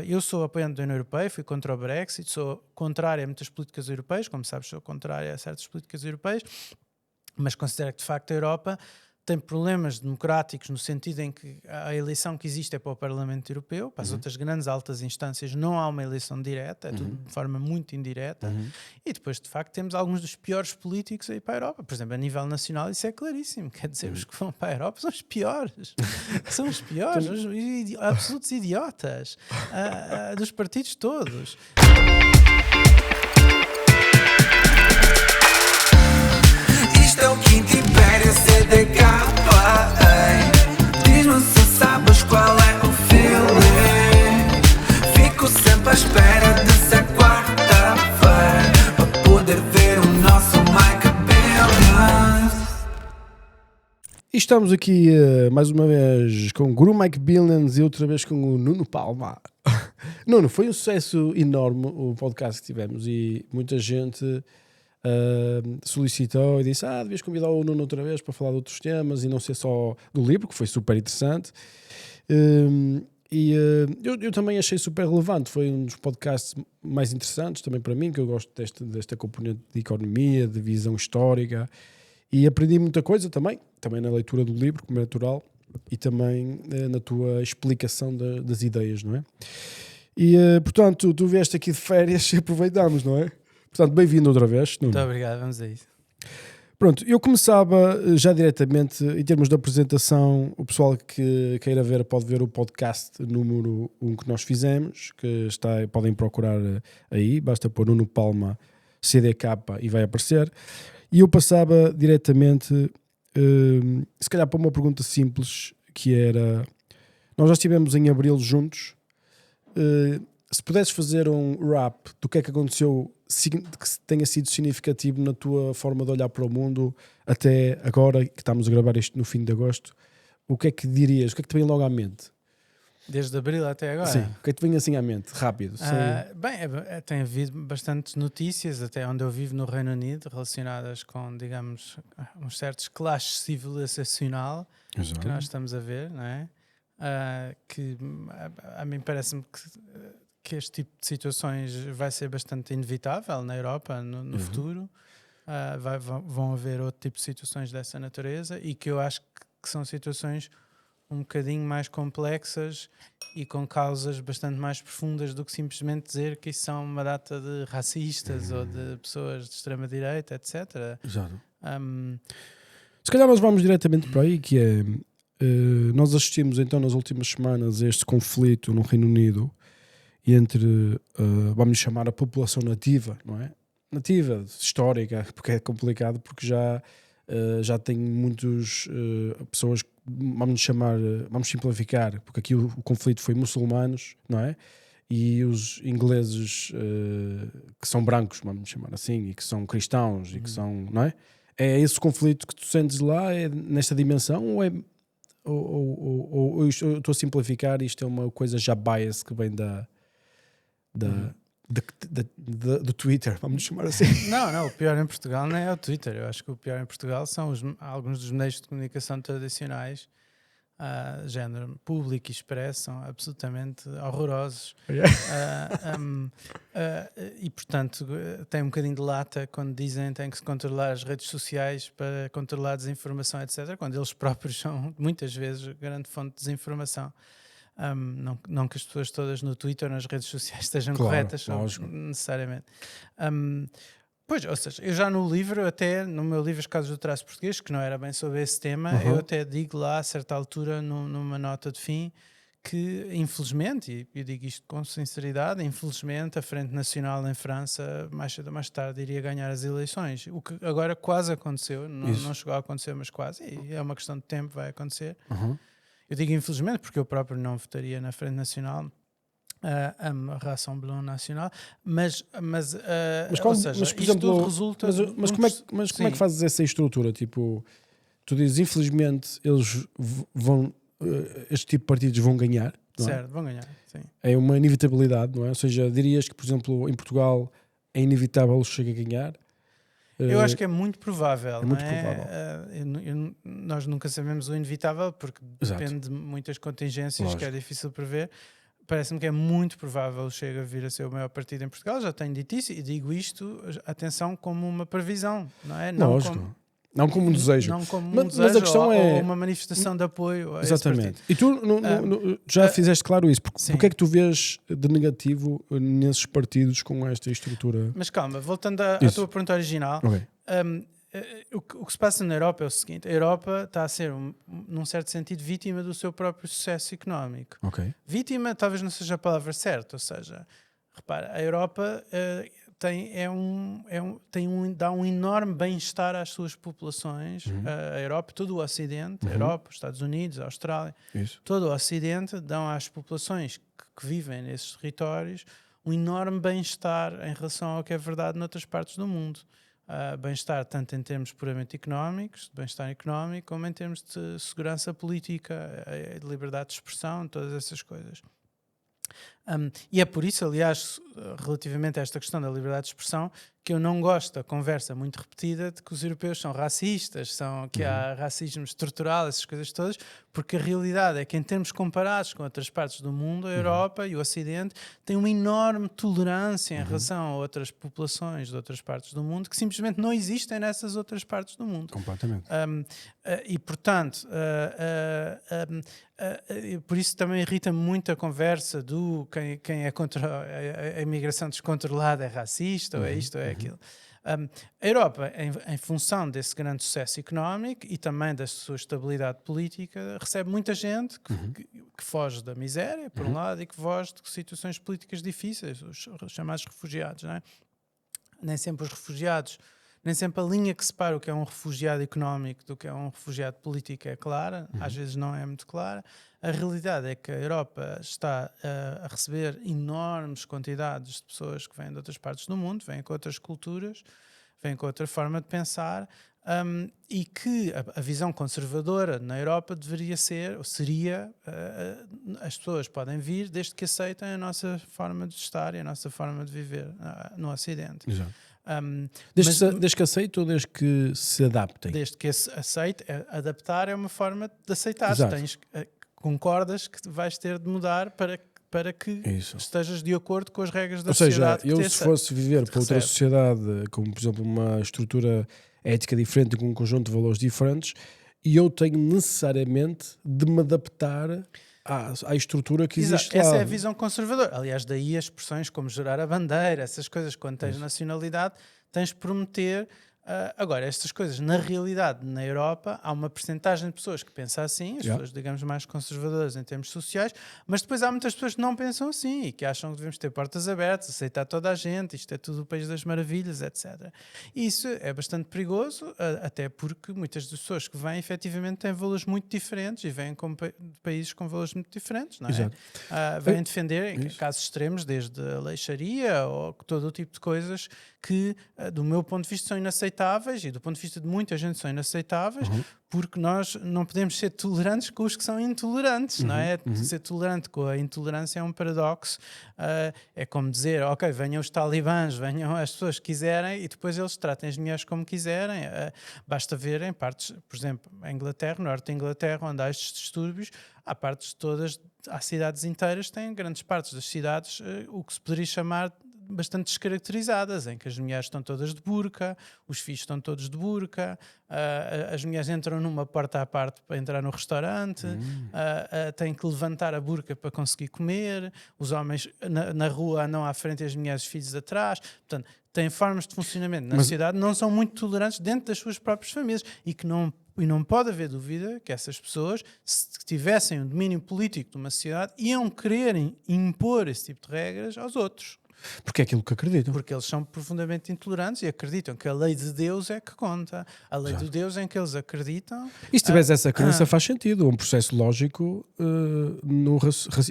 Eu sou apoiante da União Europeia, fui contra o Brexit, sou contrário a muitas políticas europeias, como sabes, sou contrário a certas políticas europeias, mas considero que de facto a Europa tem problemas democráticos no sentido em que a eleição que existe é para o Parlamento Europeu, para as outras grandes altas instâncias não há uma eleição direta, é tudo de forma muito indireta, e depois de facto temos alguns dos piores políticos aí para a Europa. Por exemplo, a nível nacional isso é claríssimo, quer dizer, os que vão para a Europa são os piores, os absolutos idiotas dos partidos todos. Isto é o Quinto Império CDK, ei. Diz-me se sabes qual é o feeling. Fico sempre à espera de ser quarta-feira para poder ver o nosso Mike Billions. E estamos aqui mais uma vez com o Guru Mike Billions e outra vez com o Nuno Palma. Nuno, foi um sucesso enorme o podcast que tivemos e muita gente solicitou e disse: devias convidar o Nuno outra vez para falar de outros temas e não ser só do livro, que foi super interessante. Eu também achei super relevante, foi um dos podcasts mais interessantes também para mim, que eu gosto desta componente de economia, de visão histórica, e aprendi muita coisa também na leitura do livro, como é natural, e também na tua explicação das ideias, não é? E portanto, tu vieste aqui de férias e aproveitamos, não é? Portanto, bem-vindo outra vez, Nuno. Muito obrigado, vamos a isso. Pronto, eu começava já diretamente, em termos de apresentação, o pessoal que queira ver pode ver o podcast número 1 que nós fizemos, que podem procurar aí, basta pôr Nuno Palma CDK e vai aparecer. E eu passava diretamente, se calhar para uma pergunta simples, que era, nós já estivemos em abril juntos, se pudesses fazer um wrap do que é que aconteceu que tenha sido significativo na tua forma de olhar para o mundo até agora, que estamos a gravar isto no fim de agosto, o que é que dirias? O que é que te vem logo à mente? Desde abril até agora? Sim, o que é que te vem assim à mente? Rápido. Tem havido bastantes notícias, até onde eu vivo no Reino Unido, relacionadas com, digamos, uns certos clashes civilizacional que nós estamos a ver, não é? Que a mim parece-me que este tipo de situações vai ser bastante inevitável na Europa no futuro. Vão haver outro tipo de situações dessa natureza e que eu acho que são situações um bocadinho mais complexas e com causas bastante mais profundas do que simplesmente dizer que isso são uma data de racistas ou de pessoas de extrema-direita, etc. Exato. Se calhar nós vamos diretamente para aí, que é... nós assistimos então nas últimas semanas a este conflito no Reino Unido entre, vamos chamar, a população nativa, não é? Nativa, histórica, porque é complicado, porque já tem muitas pessoas, vamos simplificar, porque aqui o conflito foi muçulmanos, não é? E os ingleses que são brancos, vamos chamar assim, e que são cristãos e que são, não é? É esse conflito que tu sentes lá, é nesta dimensão, ou é... Ou eu estou a simplificar, isto é uma coisa já bias que vem do Twitter, vamos chamar assim. Não, o pior em Portugal não é o Twitter. Eu acho que o pior em Portugal são alguns dos meios de comunicação tradicionais, género público e expresso, são absolutamente horrorosos. E portanto tem um bocadinho de lata quando dizem que tem que se controlar as redes sociais para controlar a desinformação, etc., quando eles próprios são muitas vezes grande fonte de desinformação. Não que as pessoas todas no Twitter ou nas redes sociais estejam corretas, necessariamente. Pois, ou seja, eu já no livro, até no meu livro Os Casos do Traço Português, que não era bem sobre esse tema, eu até digo lá a certa altura numa nota de fim que infelizmente, e eu digo isto com sinceridade, infelizmente a Frente Nacional em França mais cedo ou mais tarde iria ganhar as eleições, o que agora quase aconteceu, não chegou a acontecer, mas quase, e é uma questão de tempo, vai acontecer. Eu digo infelizmente porque eu próprio não votaria na Frente Nacional, a Rassemblement Nacional, mas ou seja, por exemplo, tudo resulta... Mas como é que fazes essa estrutura? Tipo, tu dizes, infelizmente, eles vão... este tipo de partidos vão ganhar, não é? Certo, vão ganhar, sim. É uma inevitabilidade, não é? Ou seja, dirias que, por exemplo, em Portugal é inevitável eles chegarem a ganhar? Eu acho que é muito provável. É muito provável. Nós nunca sabemos o inevitável porque depende de muitas contingências. Lógico. Que é difícil prever. parece-me que é muito provável o Chega vir a ser o maior partido em Portugal. Já tenho dito isso e digo isto, atenção, como uma previsão, não é? Lógico. Não como um desejo. Não como Mas- um desejo mas a questão ou é- uma manifestação de apoio a esse Exatamente. partido. E tu já fizeste claro isso. sim. Porque é que tu vês de negativo nesses partidos com esta estrutura? Mas calma, voltando à Isso. tua pergunta original, Ok. o que se passa na Europa é o seguinte: a Europa está a ser, num certo sentido, vítima do seu próprio sucesso económico. Ok. Vítima talvez não seja a palavra certa, ou seja, repara, a Europa dá um enorme bem-estar às suas populações. A Europa, todo o Ocidente, a Europa, os Estados Unidos, a Austrália, Isso. todo o Ocidente dão às populações que vivem nesses territórios um enorme bem-estar em relação ao que é verdade noutras partes do mundo. Bem-estar tanto em termos puramente económicos, de bem-estar económico, como em termos de segurança política, de liberdade de expressão, todas essas coisas. E é por isso, aliás, relativamente a esta questão da liberdade de expressão, que eu não gosto da conversa muito repetida de que os europeus são racistas, que há racismo estrutural, essas coisas todas, porque a realidade é que, em termos comparados com outras partes do mundo, a Europa e o Ocidente têm uma enorme tolerância em relação a outras populações de outras partes do mundo que simplesmente não existem nessas outras partes do mundo. Completamente. E portanto, por isso também irrita muito a conversa do quem é contra a imigração descontrolada é racista, ou é isto ou é aquilo. A Europa, em função desse grande sucesso económico e também da sua estabilidade política, recebe muita gente que foge da miséria, por um lado, e que foge de situações políticas difíceis, os chamados refugiados, não é? Nem sempre os refugiados, nem sempre a linha que separa o que é um refugiado económico do que é um refugiado político é clara, às vezes não é muito clara. A realidade é que a Europa está a receber enormes quantidades de pessoas que vêm de outras partes do mundo, vêm com outras culturas, vêm com outra forma de pensar, e que a visão conservadora na Europa deveria ser, ou seria, as pessoas podem vir desde que aceitem a nossa forma de estar e a nossa forma de viver no Ocidente. Exato. Mas- Desde que aceite ou desde que se adaptem? Desde que aceite, adaptar é uma forma de aceitar. Exato. Concordas que vais ter de mudar para que Isso. estejas de acordo com as regras da Ou seja, sociedade que eu te se fosse viver para outra recebe. sociedade, como por exemplo uma estrutura ética diferente, com um conjunto de valores diferentes, e eu tenho necessariamente de me adaptar à estrutura que Exato. existe lá. Essa é a visão conservadora. Aliás, daí as expressões como jurar a bandeira, essas coisas, quando tens nacionalidade, tens de prometer. Agora, estas coisas, na realidade, na Europa, há uma percentagem de pessoas que pensam assim, as pessoas, digamos, mais conservadoras em termos sociais, mas depois há muitas pessoas que não pensam assim e que acham que devemos ter portas abertas, aceitar toda a gente, isto é tudo o país das maravilhas, etc. E isso é bastante perigoso, até porque muitas das pessoas que vêm, efetivamente, têm valores muito diferentes e vêm de países com valores muito diferentes, não é? Exato. Vêm defender, em Isso. casos extremos, desde a lei Sharia ou todo o tipo de coisas que, do meu ponto de vista, são inaceitáveis e do ponto de vista de muita gente são inaceitáveis, porque nós não podemos ser tolerantes com os que são intolerantes, não é? Ser tolerante com a intolerância é um paradoxo. É como dizer, ok, venham os talibãs, venham as pessoas que quiserem e depois eles tratem as mulheres como quiserem. Basta ver em partes, por exemplo, a Inglaterra, norte da Inglaterra, onde há estes distúrbios, há partes todas, há cidades inteiras, têm grandes partes das cidades, o que se poderia chamar bastante descaracterizadas, em que as mulheres estão todas de burca, os filhos estão todos de burca, as mulheres entram numa porta à parte para entrar no restaurante, têm que levantar a burca para conseguir comer, os homens na rua andam à frente e as mulheres e os filhos atrás. Portanto, têm formas de funcionamento na sociedade, não são muito tolerantes dentro das suas próprias famílias e não pode haver dúvida que essas pessoas, se tivessem o domínio político de uma sociedade, iam querer impor esse tipo de regras aos outros. Porque é aquilo que acreditam. Porque eles são profundamente intolerantes e acreditam que a lei de Deus é que conta. A lei de Deus em que eles acreditam. E se tivesse essa crença faz sentido, é um processo lógico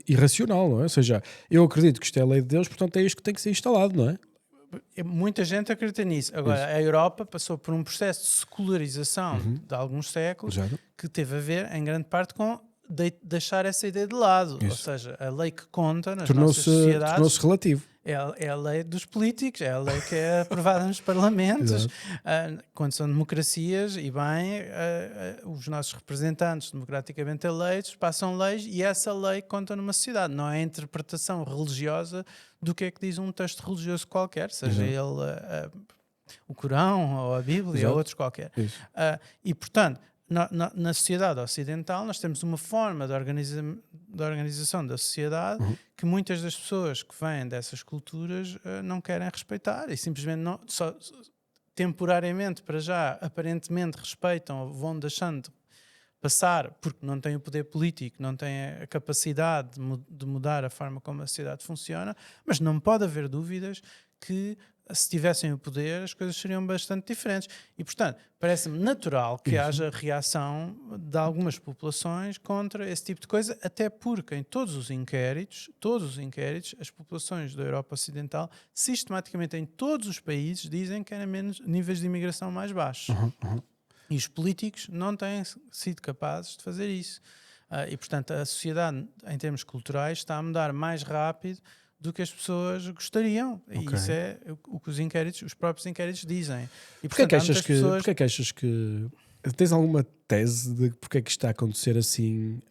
e racional, não é? Ou seja, eu acredito que isto é a lei de Deus, portanto é isto que tem que ser instalado, não é? Muita gente acredita nisso. Agora, a Europa passou por um processo de secularização de alguns séculos que teve a ver, em grande parte, com deixar essa ideia de lado. Ou seja, a lei que conta nas nossas sociedades... Tornou-se relativo. é a lei dos políticos, é a lei que é aprovada nos parlamentos. Exato. Quando são democracias, e bem, os nossos representantes democraticamente eleitos passam leis e essa lei conta numa sociedade. Não é a interpretação religiosa do que é que diz um texto religioso qualquer, seja ele o Corão ou a Bíblia Exato. ou outros qualquer. Isso. E, portanto, na sociedade ocidental nós temos uma forma de organização da sociedade que muitas das pessoas que vêm dessas culturas não querem respeitar e simplesmente só temporariamente, para já, aparentemente respeitam ou vão deixando de passar porque não têm o poder político, não têm a capacidade de mudar a forma como a sociedade funciona, mas não pode haver dúvidas que se tivessem o poder, as coisas seriam bastante diferentes. E, portanto, parece-me natural que haja reação de algumas populações contra esse tipo de coisa, até porque em todos os inquéritos, as populações da Europa Ocidental, sistematicamente em todos os países, dizem que querem menos níveis de imigração mais baixos. E os políticos não têm sido capazes de fazer isso. E, portanto, a sociedade, em termos culturais, está a mudar mais rápido do que as pessoas gostariam. E isso é o que os próprios inquéritos dizem. E, Porquê portanto, que achas que... Tens alguma tese de porque é que isto está a acontecer assim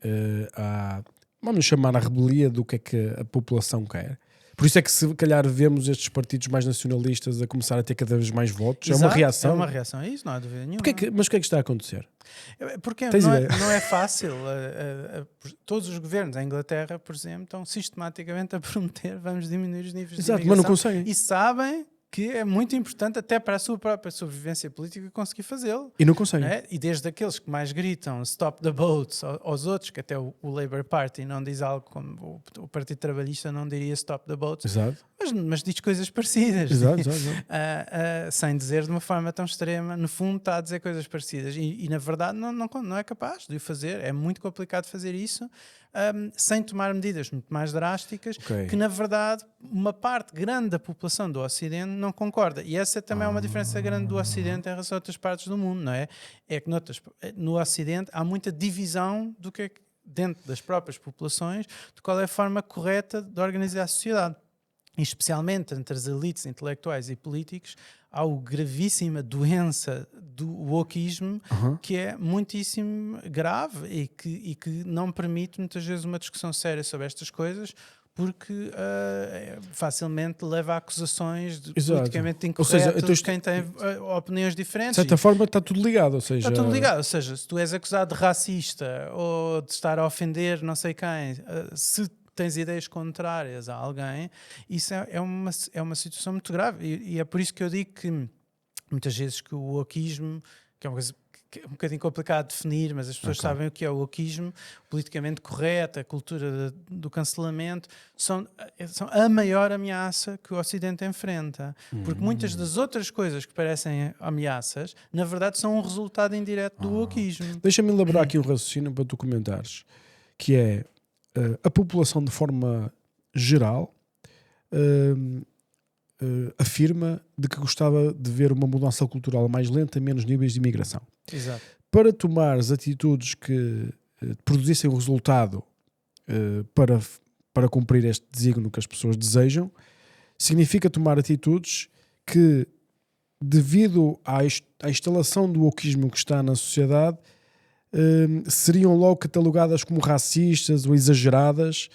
vamos chamar a rebelia do que é que a população quer? Por isso é que se calhar vemos estes partidos mais nacionalistas a começar a ter cada vez mais votos. Exato, é uma reação. É uma reação a isso, não há dúvida nenhuma. Mas o que é que está a acontecer? Porque Tens ideia? não é fácil. Todos os governos, a Inglaterra, por exemplo, estão sistematicamente a prometer vamos diminuir os níveis de imigração. Mas não conseguem. E sabem que é muito importante até para a sua própria sobrevivência política conseguir fazê-lo. E não conseguem. E desde aqueles que mais gritam stop the boats aos outros, que até o Labour Party não diz algo como o Partido Trabalhista não diria stop the boats, Exato. mas diz coisas parecidas. Exato. Sem dizer de uma forma tão extrema, no fundo está a dizer coisas parecidas e na verdade não é capaz de o fazer. É muito complicado fazer isso sem tomar medidas muito mais drásticas, que na verdade uma parte grande da população do Ocidente não concorda. E essa também é uma diferença grande do Ocidente em relação a outras partes do mundo, não é? É que no Ocidente há muita divisão do que é que, dentro das próprias populações, de qual é a forma correta de organizar a sociedade. E especialmente entre as elites intelectuais e políticos, há a gravíssima doença do wokismo, que é muitíssimo grave e que não permite muitas vezes uma discussão séria sobre estas coisas, porque facilmente leva a acusações de politicamente incorretas de quem tem opiniões diferentes. De certa forma está tudo ligado. Está tudo ligado, ou seja, se tu és acusado de racista ou de estar a ofender não sei quem, se tens ideias contrárias a alguém, isso é uma situação muito grave. E é por isso que eu digo que muitas vezes que o wokismo, que é uma coisa que é um bocadinho complicado de definir, mas as pessoas sabem o que é o wokismo, politicamente correto, a cultura do cancelamento, são a maior ameaça que o Ocidente enfrenta. Porque muitas das outras coisas que parecem ameaças, na verdade, são um resultado indireto do wokismo. Deixa-me elaborar aqui um raciocínio para tu comentares, que é a população de forma geral afirma de que gostava de ver uma mudança cultural mais lenta, menos níveis de imigração. Exato. Para tomares atitudes que produzissem o resultado para cumprir este desígnio que as pessoas desejam, significa tomar atitudes que, devido à instalação do wokismo que está na sociedade, seriam logo catalogadas como racistas ou exageradas,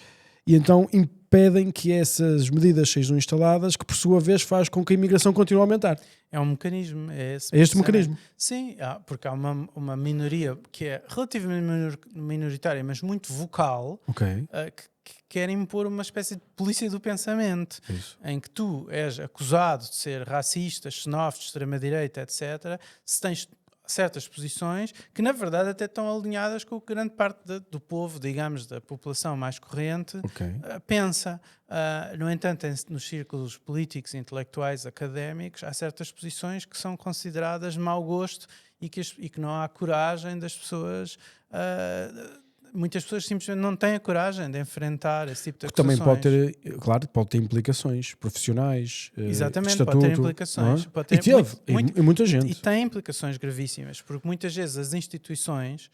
e então impedem que essas medidas sejam instaladas, que por sua vez faz com que a imigração continue a aumentar. É um mecanismo. É este mecanismo. Sim, porque há uma minoria que é relativamente minoritária, mas muito vocal, que quer impor uma espécie de polícia do pensamento. Isso. Em que tu és acusado de ser racista, xenófobo, de extrema-direita, etc., se tens certas posições que na verdade até estão alinhadas com o que grande parte do povo, digamos, da população mais corrente pensa. No entanto, nos círculos políticos, intelectuais, académicos, há certas posições que são consideradas de mau gosto e que não há coragem das pessoas. Muitas pessoas simplesmente não têm a coragem de enfrentar esse tipo de acusações. Também pode ter implicações profissionais. Exatamente, estatuto, pode ter implicações. Pode ter e muita gente. E tem implicações gravíssimas, porque muitas vezes as instituições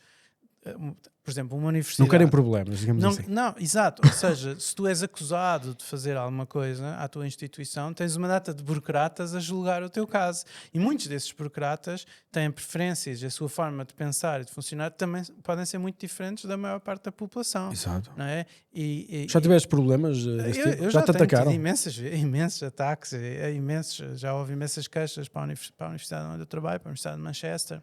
por exemplo, uma universidade... Não querem problemas, digamos Não, assim. não, exato. Ou seja, se tu és acusado de fazer alguma coisa à tua instituição, tens uma data de burocratas a julgar o teu caso. E muitos desses burocratas têm preferências, a sua forma de pensar e de funcionar também podem ser muito diferentes da maior parte da população. Exato. Não é? Já tiveste problemas desse tipo? Eu Já já te tenho atacaram? tido imensos ataques, já houve imensas queixas para a Universidade onde eu trabalho, para a Universidade de Manchester.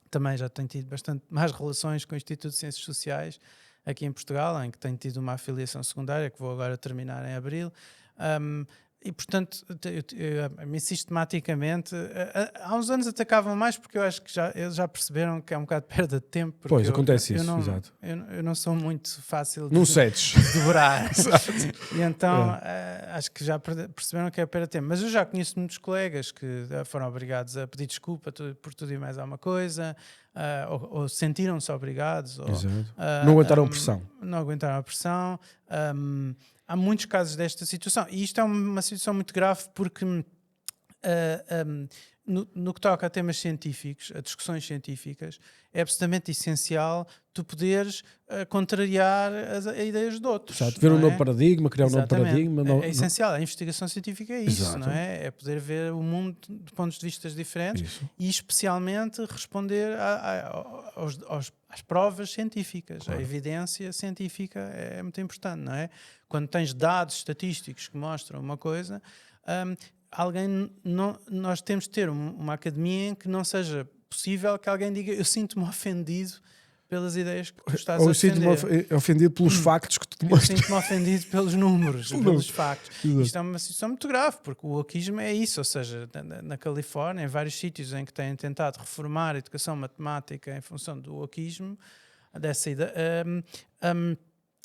Também já tenho tido bastante mais relações com o Instituto de Ciências Sociais aqui em Portugal, em que tenho tido uma afiliação secundária que vou agora terminar em abril. E, portanto, sistematicamente, há uns anos atacavam mais porque eu acho que eles já perceberam que é um bocado de perda de tempo. Pois, acontece isso, não, exato. Eu não sou muito fácil Não de cedes. dobrar. E então, acho que já perceberam que é perda de tempo. Mas eu já conheço muitos colegas que foram obrigados a pedir desculpa por tudo e mais alguma coisa, ou sentiram-se obrigados. Exato. Não aguentaram a pressão. Não aguentaram a pressão. Há muitos casos desta situação e isto é uma situação muito grave porque no que toca a temas científicos, a discussões científicas, é absolutamente essencial tu poderes contrariar as ideias de outros. Exato. Ver um novo paradigma, criar Exatamente. um novo paradigma. É essencial, a investigação científica é isso, Exato. não é? É poder ver o mundo de pontos de vista diferentes e especialmente responder às provas científicas. Claro. A evidência científica é muito importante, não é? Quando tens dados estatísticos que mostram uma coisa, nós temos de ter uma academia em que não seja possível que alguém diga eu sinto-me ofendido pelas ideias que tu estás a defender. Ou sinto-me ofendido pelos factos que tu te Eu mostras. sinto-me ofendido pelos números, pelos factos. Exato. Isto é uma situação muito grave, porque o wokeismo é isso, ou seja, na Califórnia, em vários sítios em que têm tentado reformar a educação matemática em função do wokeismo, dessa ideia...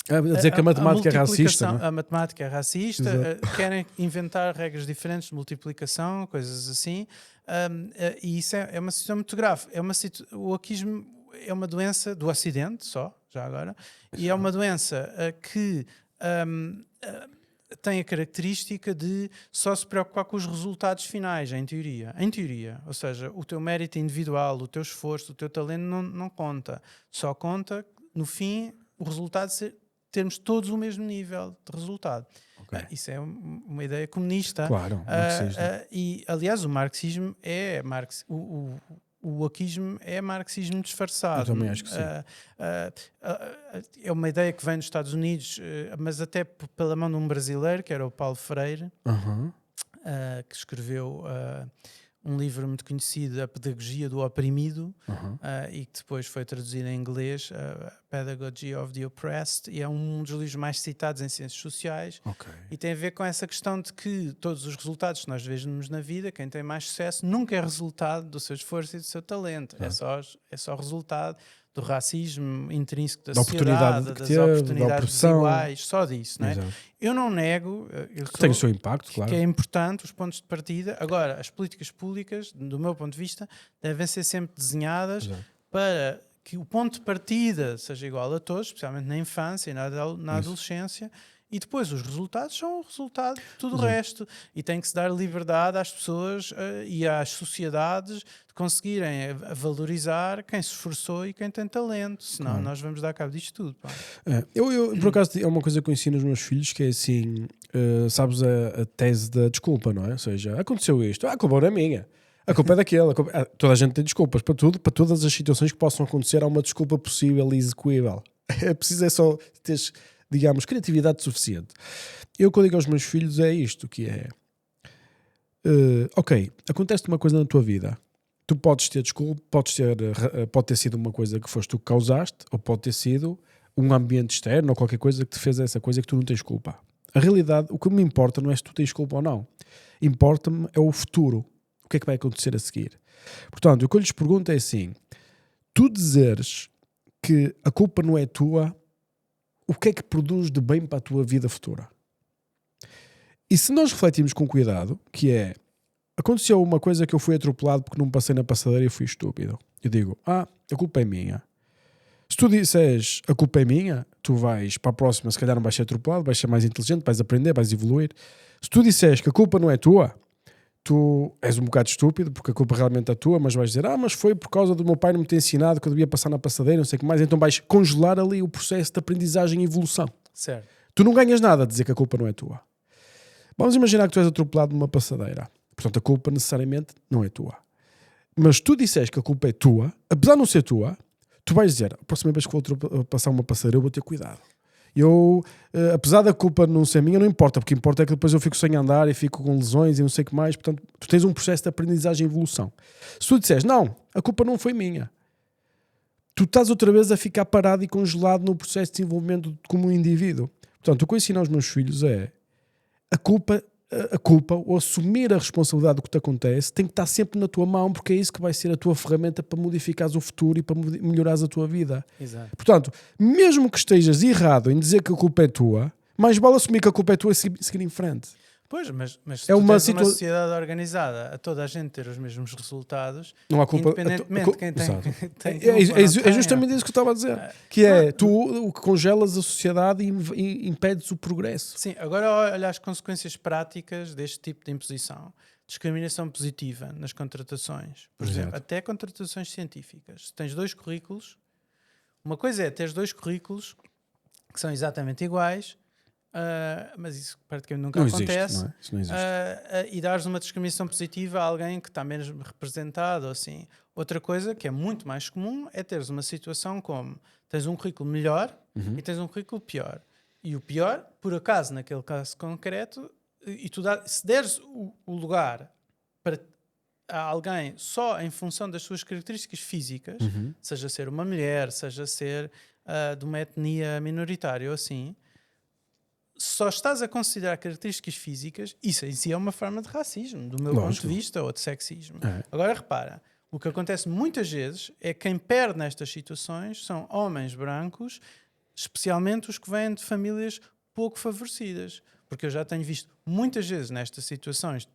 A dizer que a matemática é racista, não é? A matemática é racista, querem inventar regras diferentes de multiplicação, coisas assim, e isso é uma situação muito grave. O wokeismo é uma doença do Ocidente, já agora, e é uma doença que tem a característica de só se preocupar com os resultados finais, em teoria. Ou seja, o teu mérito individual, o teu esforço, o teu talento não conta. Só conta, no fim, o resultado termos todos o mesmo nível de resultado. Okay. Isso é uma ideia comunista. Claro. E, aliás, o marxismo o wokeismo é marxismo disfarçado. Eu também acho que sim. É uma ideia que vem dos Estados Unidos, mas até pela mão de um brasileiro, que era o Paulo Freire, que escreveu um livro muito conhecido, A Pedagogia do Oprimido, e que depois foi traduzido em inglês, Pedagogy of the Oppressed, e é um dos livros mais citados em ciências sociais. E tem a ver com essa questão de que todos os resultados que nós vemos na vida, quem tem mais sucesso, nunca é resultado do seu esforço e do seu talento. É só resultado do racismo intrínseco da sociedade, das oportunidades desiguais, só disso, não é? Eu não nego que tem o seu impacto, claro, que é importante os pontos de partida. Agora, as políticas públicas, do meu ponto de vista, devem ser sempre desenhadas para que o ponto de partida seja igual a todos, especialmente na infância e na adolescência, e depois os resultados são o resultado de tudo o resto, e tem que se dar liberdade às pessoas e às sociedades de conseguirem valorizar quem se esforçou e quem tem talento, senão nós vamos dar cabo disto tudo. Pá. Eu, por acaso, é uma coisa que eu ensino aos meus filhos, que é assim, sabes a tese da desculpa, não é? Ou seja, aconteceu isto, a culpa não é minha. A culpa é daquela. Toda a gente tem desculpas para tudo, para todas as situações que possam acontecer, há uma desculpa possível e execuível. É preciso só ter, digamos, criatividade suficiente. Eu, o que eu digo aos meus filhos é isto, que é ok, acontece uma coisa na tua vida, tu podes ter desculpa, pode ter sido uma coisa que foste tu que causaste, ou pode ter sido um ambiente externo ou qualquer coisa que te fez essa coisa que tu não tens culpa. A realidade, o que me importa não é se tu tens culpa ou não, importa-me é o futuro, o que é que vai acontecer a seguir. Portanto, o que eu lhes pergunto é assim, tu dizeres que a culpa não é tua, o que é que produz de bem para a tua vida futura? E se nós refletirmos com cuidado, que é, aconteceu uma coisa que eu fui atropelado porque não passei na passadeira e fui estúpido. Eu digo, a culpa é minha. Se tu disseres, a culpa é minha, tu vais para a próxima, se calhar não vais ser atropelado, vais ser mais inteligente, vais aprender, vais evoluir. Se tu disseres que a culpa não é tua, tu és um bocado estúpido porque a culpa realmente é tua, mas vais dizer, mas foi por causa do meu pai não me ter ensinado que eu devia passar na passadeira, não sei o que mais, então vais congelar ali o processo de aprendizagem e evolução. Certo. Tu não ganhas nada a dizer que a culpa não é tua. Vamos imaginar que tu és atropelado numa passadeira. Portanto, a culpa necessariamente não é tua. Mas tu disseste que a culpa é tua, apesar de não ser tua, tu vais dizer, a próxima vez que vou passar uma passadeira eu vou ter cuidado. Eu, apesar da culpa não ser minha, não importa, porque importa é que depois eu fico sem andar e fico com lesões e não sei o que mais. Portanto, tu tens um processo de aprendizagem e evolução. Se tu disseres, não, a culpa não foi minha, tu estás outra vez a ficar parado e congelado no processo de desenvolvimento como um indivíduo. Portanto, o que eu ensino aos meus filhos é a culpa ou assumir a responsabilidade do que te acontece tem que estar sempre na tua mão, porque é isso que vai ser a tua ferramenta para modificares o futuro e para melhorares a tua vida. Exato. Portanto, mesmo que estejas errado em dizer que a culpa é tua, mais vale assumir que a culpa é tua e seguir em frente. Pois, mas se É tu uma tens uma sociedade organizada a toda a gente ter os mesmos resultados, não há culpa, independentemente de quem tem exato. tem É justamente isso que eu estava a dizer. Que é, tu o que congelas a sociedade e impedes o progresso. Sim, agora olha as consequências práticas deste tipo de imposição. Discriminação positiva nas contratações. Por exemplo, até contratações científicas. Se tens 2 currículos, uma coisa é teres 2 currículos que são exatamente iguais, mas isso praticamente nunca acontece. Não é? Isso não existe. E dares uma discriminação positiva a alguém que está menos representado. Ou assim. Outra coisa que é muito mais comum é teres uma situação como tens um currículo melhor e tens um currículo pior. E o pior, por acaso, naquele caso concreto, e se deres o lugar para a alguém só em função das suas características físicas, seja ser uma mulher, seja ser de uma etnia minoritária ou assim, só estás a considerar características físicas, isso em si é uma forma de racismo, do meu ponto de vista, ou de sexismo. Agora repara, o que acontece muitas vezes é que quem perde nestas situações são homens brancos, especialmente os que vêm de famílias pouco favorecidas. Porque eu já tenho visto muitas vezes nestas situações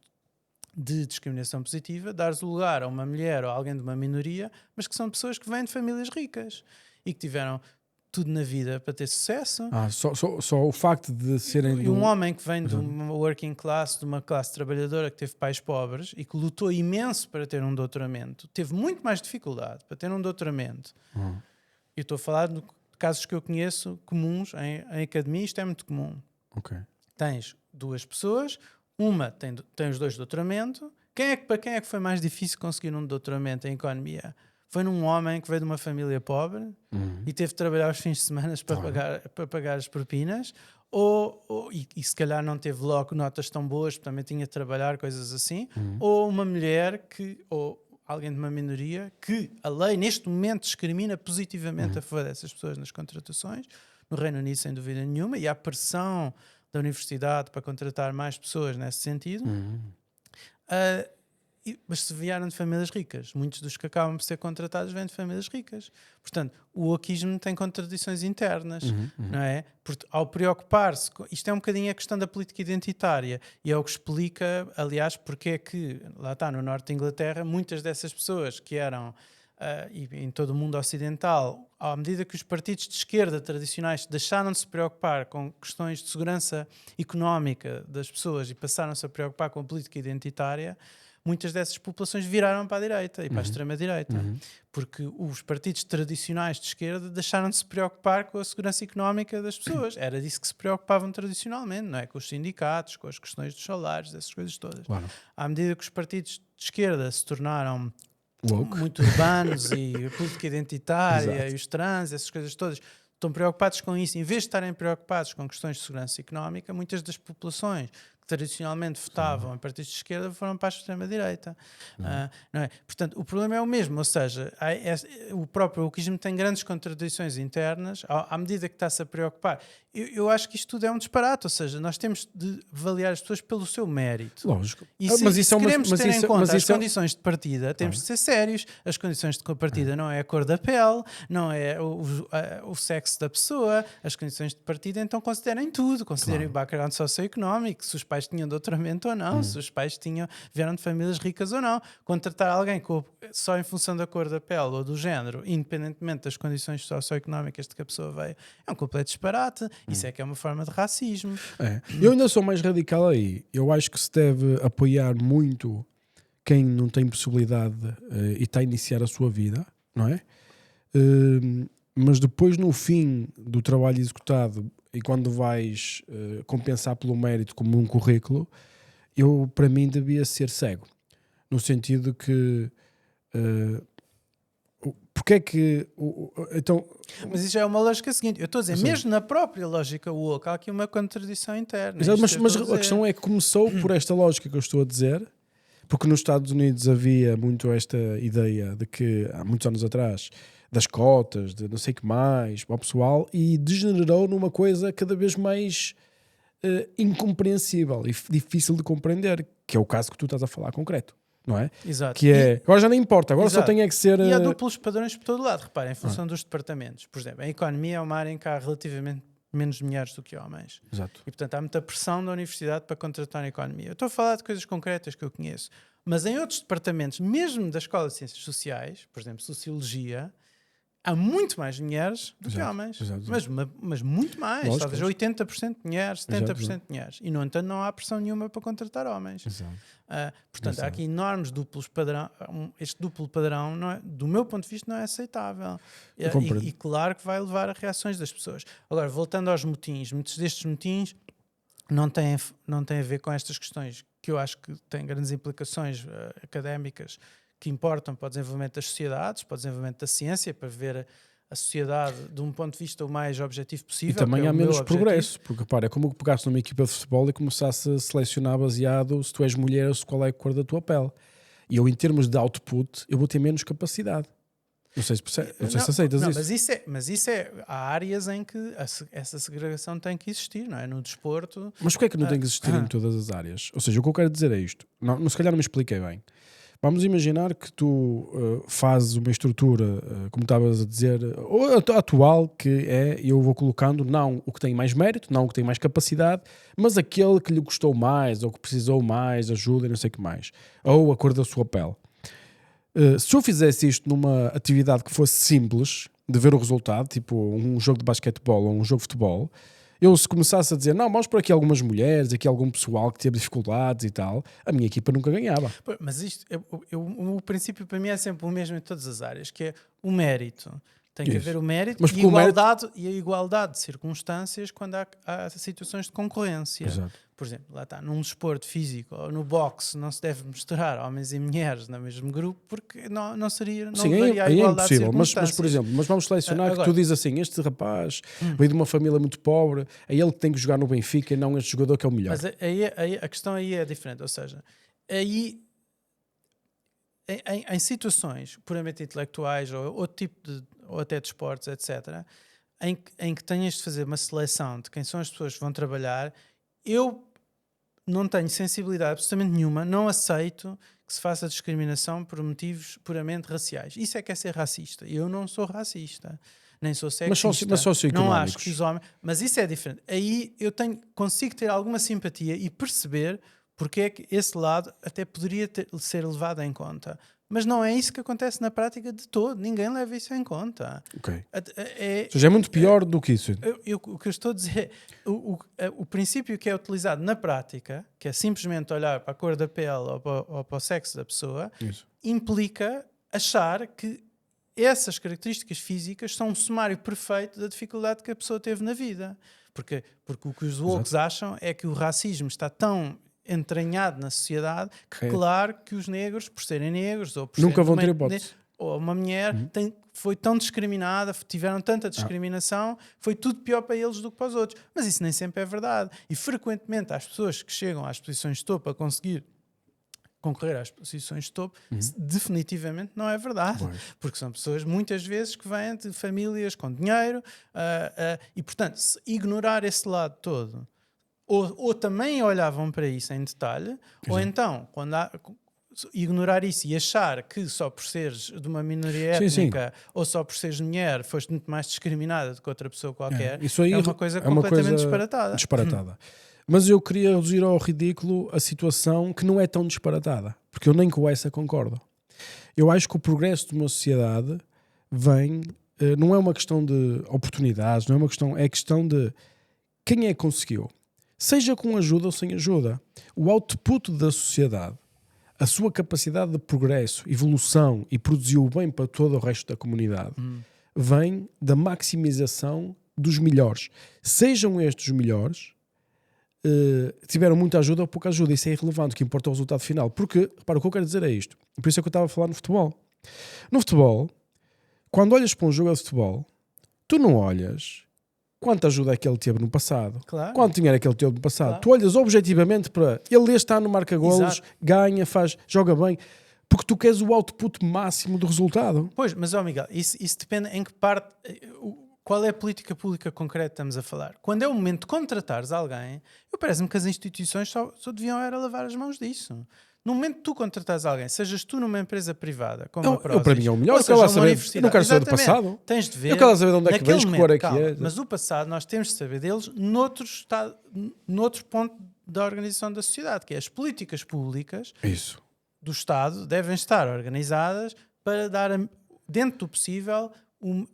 de discriminação positiva dares o lugar a uma mulher ou a alguém de uma minoria, mas que são pessoas que vêm de famílias ricas e que tiveram tudo na vida para ter sucesso. Só o facto de serem... E um homem que vem de uma working class, de uma classe trabalhadora que teve pais pobres e que lutou imenso para ter um doutoramento, teve muito mais dificuldade para ter um doutoramento. Eu estou a falar de casos que eu conheço comuns em academia, isto é muito comum. Tens 2 pessoas, uma tem os 2 doutoramento. Para quem é que foi mais difícil conseguir um doutoramento em economia? Foi num homem que veio de uma família pobre e teve de trabalhar os fins de semana para pagar as propinas, e se calhar não teve logo notas tão boas, também tinha de trabalhar, coisas assim, ou uma mulher ou alguém de uma minoria que a lei neste momento discrimina positivamente a favor dessas pessoas nas contratações, no Reino Unido sem dúvida nenhuma, e há pressão da universidade para contratar mais pessoas nesse sentido. Mas se vieram de famílias ricas, muitos dos que acabam por ser contratados vêm de famílias ricas. Portanto, o wokeismo tem contradições internas, não é? Porque ao preocupar-se, isto é um bocadinho a questão da política identitária, e é o que explica, aliás, porque é que, lá está, no norte da Inglaterra, muitas dessas pessoas que eram, e em todo o mundo ocidental, à medida que os partidos de esquerda tradicionais deixaram de se preocupar com questões de segurança económica das pessoas e passaram-se a preocupar com a política identitária, muitas dessas populações viraram para a direita e para a extrema-direita, porque os partidos tradicionais de esquerda deixaram de se preocupar com a segurança económica das pessoas. Era disso que se preocupavam tradicionalmente, não é? Com os sindicatos, com as questões dos salários, essas coisas todas. Claro. À medida que os partidos de esquerda se tornaram woke, muito urbanos e a política identitária e os trans, essas coisas todas, estão preocupados com isso. Em vez de estarem preocupados com questões de segurança económica, muitas das populações que tradicionalmente votavam em partidos de esquerda foram para a extrema-direita. Não é? Portanto, o problema é o mesmo, ou seja, o próprio wokeismo tem grandes contradições internas à medida que está-se a preocupar. Eu acho que isto tudo é um disparate, ou seja, nós temos de avaliar as pessoas pelo seu mérito. Lógico. E se queremos ter em conta as condições de partida, temos de ser sérios. As condições de partida não é a cor da pele, não é o sexo da pessoa. As condições de partida, então, considerem tudo. Considerem o background socioeconómico, se os pais tinham doutoramento ou não, se os pais vieram de famílias ricas ou não. Contratar alguém só em função da cor da pele ou do género, independentemente das condições socioeconómicas de que a pessoa veio, é um completo disparate. Isso é que é uma forma de racismo. Eu ainda sou mais radical aí. Eu acho que se deve apoiar muito quem não tem possibilidade e está a iniciar a sua vida, não é? Mas depois, no fim do trabalho executado e quando vais compensar pelo mérito como um currículo, para mim devia ser cego, no sentido que porque é que então, Mas isso já é uma lógica seguinte. Eu estou a dizer, Sim. mesmo na própria lógica woke, há aqui uma contradição interna. exato, Isto mas eu estou a questão é que começou por esta lógica que eu estou a dizer, porque nos Estados Unidos havia muito esta ideia de que há muitos anos atrás das cotas, de não sei o que mais para o pessoal, e degenerou numa coisa cada vez mais incompreensível e difícil de compreender, que é o caso que tu estás a falar concreto, não é? Exato. Que é, agora já nem importa, agora só Exato. tem é que ser E há duplos padrões por todo lado. Reparem, em função dos departamentos. Por exemplo, a economia é uma área em que há relativamente menos mulheres do que homens. exato. E, portanto, há muita pressão da universidade para contratar na economia. Eu estou a falar de coisas concretas que eu conheço. Mas em outros departamentos, mesmo da Escola de Ciências Sociais, por exemplo, Sociologia, há muito mais mulheres do que Exato, homens. exato. Mas muito mais. Lógico, Talvez 80% de mulheres, 70% exato. de mulheres. E, no entanto, não há pressão nenhuma para contratar homens. Exato. Portanto, há Exato. aqui enormes duplos padrão. Este duplo padrão, não é, do meu ponto de vista, não é aceitável. compreendo. E claro que vai levar a reações das pessoas. Agora, voltando aos motins, muitos destes motins não têm a ver com estas questões que eu acho que têm grandes implicações académicas que importam para o desenvolvimento das sociedades, para o desenvolvimento da ciência, para ver a sociedade de um ponto de vista o mais objetivo possível. E também que é há o meu menos objetivo. progresso, porque repara, é como que pegaste numa equipa de futebol e começasse a selecionar baseado se tu és mulher ou qual é a cor da tua pele. E eu, em termos de output, eu vou ter menos capacidade. Não sei se aceitas não, isso. Mas isso é. Há áreas em que essa segregação tem que existir, não é? No desporto. Mas porquê é que não tem que existir em todas as áreas? Ou seja, o que eu quero dizer é isto. Não, se calhar não me expliquei bem. Vamos imaginar que tu fazes uma estrutura, como estavas a dizer, ou a atual, que é, eu vou colocando não o que tem mais mérito, não o que tem mais capacidade, mas aquele que lhe custou mais, ou que precisou mais ajuda e não sei o que mais. Ou a cor da sua pele. Se eu fizesse isto numa atividade que fosse simples, de ver o resultado, tipo um jogo de basquetebol ou um jogo de futebol, eu se começasse a dizer, não, vamos por aqui algumas mulheres, aqui algum pessoal que teve dificuldades e tal, a minha equipa nunca ganhava. Mas isto, o princípio para mim é sempre o mesmo em todas as áreas, que é o mérito. Tem que Isso. haver o mérito, Mas e porque o mérito- a igualdade de circunstâncias quando há situações de concorrência. Exato. Por exemplo, lá está, num desporto físico ou no boxe não se deve misturar homens e mulheres no mesmo grupo porque não seria, não Sim, levaria à aí é igualdade de impossível, mas circunstâncias. por exemplo, mas vamos selecionar que Agora- tu dizes assim, este rapaz veio de uma família muito pobre, é ele que tem que jogar no Benfica e não este jogador que é o melhor. Mas aí a questão aí é diferente, ou seja, aí em situações puramente intelectuais ou outro tipo de, ou até de esportes, etc., em que tenhas de fazer uma seleção de quem são as pessoas que vão trabalhar, eu não tenho sensibilidade absolutamente nenhuma, não aceito que se faça discriminação por motivos puramente raciais. Isso é que é ser racista. Eu não sou racista, nem sou sexista. Mas socioeconómicos. Não acho que os homens... Mas isso é diferente. Aí eu consigo ter alguma simpatia e perceber porque é que esse lado até poderia ser levado em conta. Mas não é isso que acontece na prática de todo. Ninguém leva isso em conta. Ok. É, Ou seja, é muito pior do que isso. o que eu estou a dizer, o princípio que é utilizado na prática, que é simplesmente olhar para a cor da pele ou para o sexo da pessoa, Isso. implica achar que essas características físicas são um sumário perfeito da dificuldade que a pessoa teve na vida. Porque o que os woke acham é que o racismo está tão entranhado na sociedade que claro que os negros, por serem negros ou por Nunca serem vão ter hipótese. ou uma mulher foi tão discriminada, tiveram tanta discriminação, foi tudo pior para eles do que para os outros. Mas isso nem sempre é verdade. E frequentemente as pessoas que chegam às posições de topo a conseguir concorrer às posições de topo, definitivamente não é verdade. Pois. Porque são pessoas muitas vezes que vêm de famílias com dinheiro e, portanto, se ignorar esse lado todo, ou também olhavam para isso em detalhe, ou então, quando ignorar isso e achar que só por seres de uma minoria étnica ou só por seres mulher foste muito mais discriminada do que outra pessoa qualquer, Isso aí é uma coisa completamente disparatada. Mas eu queria reduzir ao ridículo a situação que não é tão disparatada, porque eu nem com essa concordo. Eu acho que o progresso de uma sociedade vem, não é uma questão de oportunidades, não é uma questão, é questão de quem é que conseguiu? Seja com ajuda ou sem ajuda, o output da sociedade, a sua capacidade de progresso, evolução e produzir o bem para todo o resto da comunidade, vem da maximização dos melhores. Sejam estes os melhores, tiveram muita ajuda ou pouca ajuda, isso é irrelevante, o que importa é o resultado final. Porque, repara, o que eu quero dizer é isto, por isso é que eu estava a falar no futebol. No futebol, quando olhas para um jogo de futebol, tu não olhas quanta ajuda é que ele teve no passado, Claro. quanto dinheiro é que ele teve no passado. Claro. Tu olhas objetivamente para ele este ano marca golos, Exato. ganha, faz, joga bem, porque tu queres o output máximo do resultado. Pois, mas Miguel, isso depende em que parte, qual é a política pública concreta que estamos a falar. Quando é o momento de contratares alguém, parece-me que as instituições só deviam era lavar as mãos disso. No momento que tu contratares alguém, sejas tu numa empresa privada, como a Prozis, para mim é o melhor, ou eu quero seja, lá uma saber, universidade. eu não quero saber do Exatamente. passado. Tens de ver. Eu quero lá saber de onde é que naquele vens, que momento, cor é que calma, é. mas o passado nós temos de saber deles noutro ponto da organização da sociedade, que é as políticas públicas Isso. do Estado devem estar organizadas para dar, dentro do possível,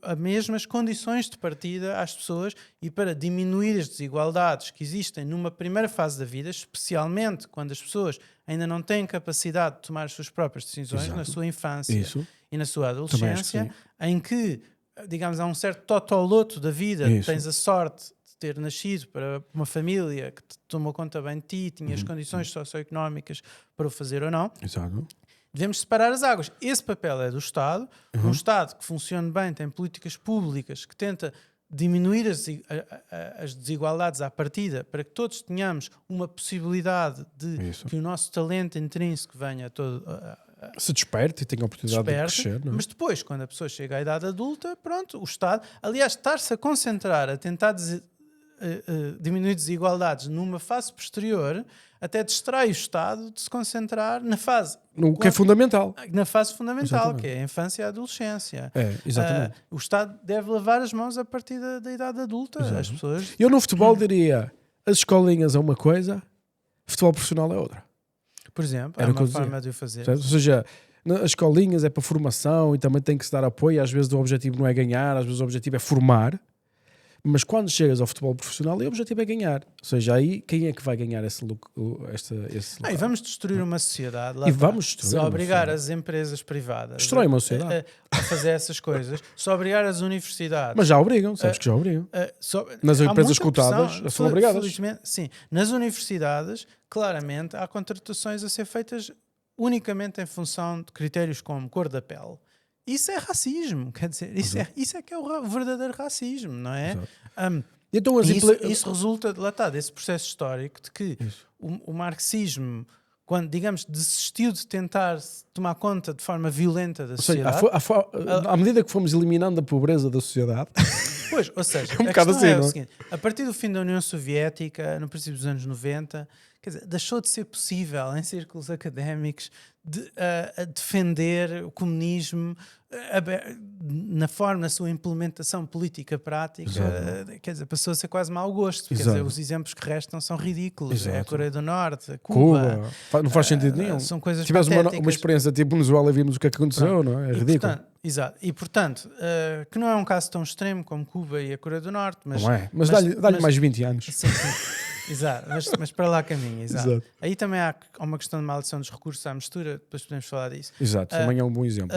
as mesmas condições de partida às pessoas e para diminuir as desigualdades que existem numa primeira fase da vida, especialmente quando as pessoas ainda não têm capacidade de tomar as suas próprias decisões. Exato. Na sua infância Isso. e na sua Também acho que adolescência, em que, digamos, há um certo totoloto da vida, Isso. tens a sorte de ter nascido para uma família que te tomou conta bem de ti, tinha as condições socioeconómicas para o fazer ou não. Exato. Devemos separar as águas. Esse papel é do Estado. Um Estado que funcione bem, tem políticas públicas que tenta diminuir as desigualdades à partida para que todos tenhamos uma possibilidade de Isso. que o nosso talento intrínseco venha todo Se desperte e tenha a oportunidade desperte. de crescer. Não é? Mas depois, quando a pessoa chega à idade adulta, pronto, o Estado, aliás, estar-se a concentrar, a tentar diminuir desigualdades numa fase posterior, até distrai o Estado de se concentrar na fase No que é fundamental. na fase fundamental, Exatamente. que é a infância e a adolescência. Exatamente. O Estado deve lavar as mãos a partir da idade adulta. Exato. As pessoas. Eu no futebol diria, as escolinhas é uma coisa, futebol profissional é outra. Por exemplo, Era é o que eu uma dizia. forma de o fazer. Certo? Ou seja, as escolinhas é para formação e também tem que se dar apoio. Às vezes o objetivo não é ganhar, às vezes o objetivo é formar. Mas quando chegas ao futebol profissional, o objetivo é ganhar. Ou seja, aí quem é que vai ganhar esse E vamos destruir uma sociedade. Lá E está. vamos destruir Se uma obrigar sociedade. as empresas privadas Destrói uma sociedade. a fazer essas coisas, se obrigar as universidades. Mas já obrigam, sabes que já obrigam. Nas Há empresas muita cotadas, pressão, são obrigadas. felizmente, sim. Nas universidades, claramente, há contratações a ser feitas unicamente em função de critérios como cor da pele. Isso é racismo, quer dizer, isso é que é o verdadeiro racismo, não é? Então, Isso resulta, lá está, desse processo histórico de que o marxismo, quando, digamos, desistiu de tentar tomar conta de forma violenta da Ou seja, sociedade. à medida que fomos eliminando a pobreza da sociedade, Pois, ou seja, um a bocado questão assim, é o não é? seguinte: a partir do fim da União Soviética, no princípio dos anos 90, quer dizer, deixou de ser possível em círculos académicos a defender o comunismo na sua implementação política prática. Quer dizer, passou a ser quase mau gosto. Quer dizer, os exemplos que restam são ridículos. É a Exato. Coreia do Norte, Cuba. não faz sentido nenhum. São coisas Tivemos patéticas. uma experiência tipo Venezuela e vimos o que é que aconteceu, não é? É ridículo. Exato. E portanto, que não é um caso tão extremo como Cuba e a Coreia do Norte, mas, Não é? Mas dá-lhe mais 20 anos. Sim. Exato, mas para lá caminha. Exato. Aí também há uma questão de maldição dos recursos à mistura, depois podemos falar disso. Exato, também é um bom exemplo.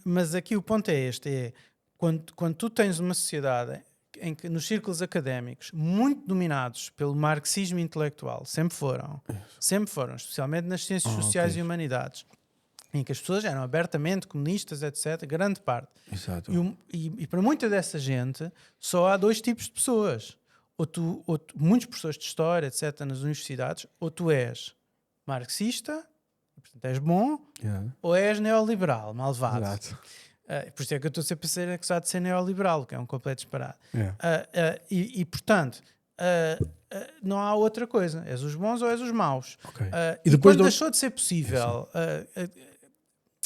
Mas aqui o ponto é este: é quando tu tens uma sociedade em que nos círculos académicos muito dominados pelo marxismo intelectual, sempre foram, especialmente nas ciências sociais e humanidades, em que as pessoas eram abertamente comunistas, etc., grande parte. Exato. E para muita dessa gente só há dois tipos de pessoas. Muitos professores de história, etc., nas universidades, ou tu és marxista, portanto és bom, ou és neoliberal, malvado. Exato. Por isso é que eu estou sempre a ser acusado de ser neoliberal, que é um completo disparate. Portanto, não há outra coisa. És os bons ou és os maus. Okay. E depois quando deixou de ser possível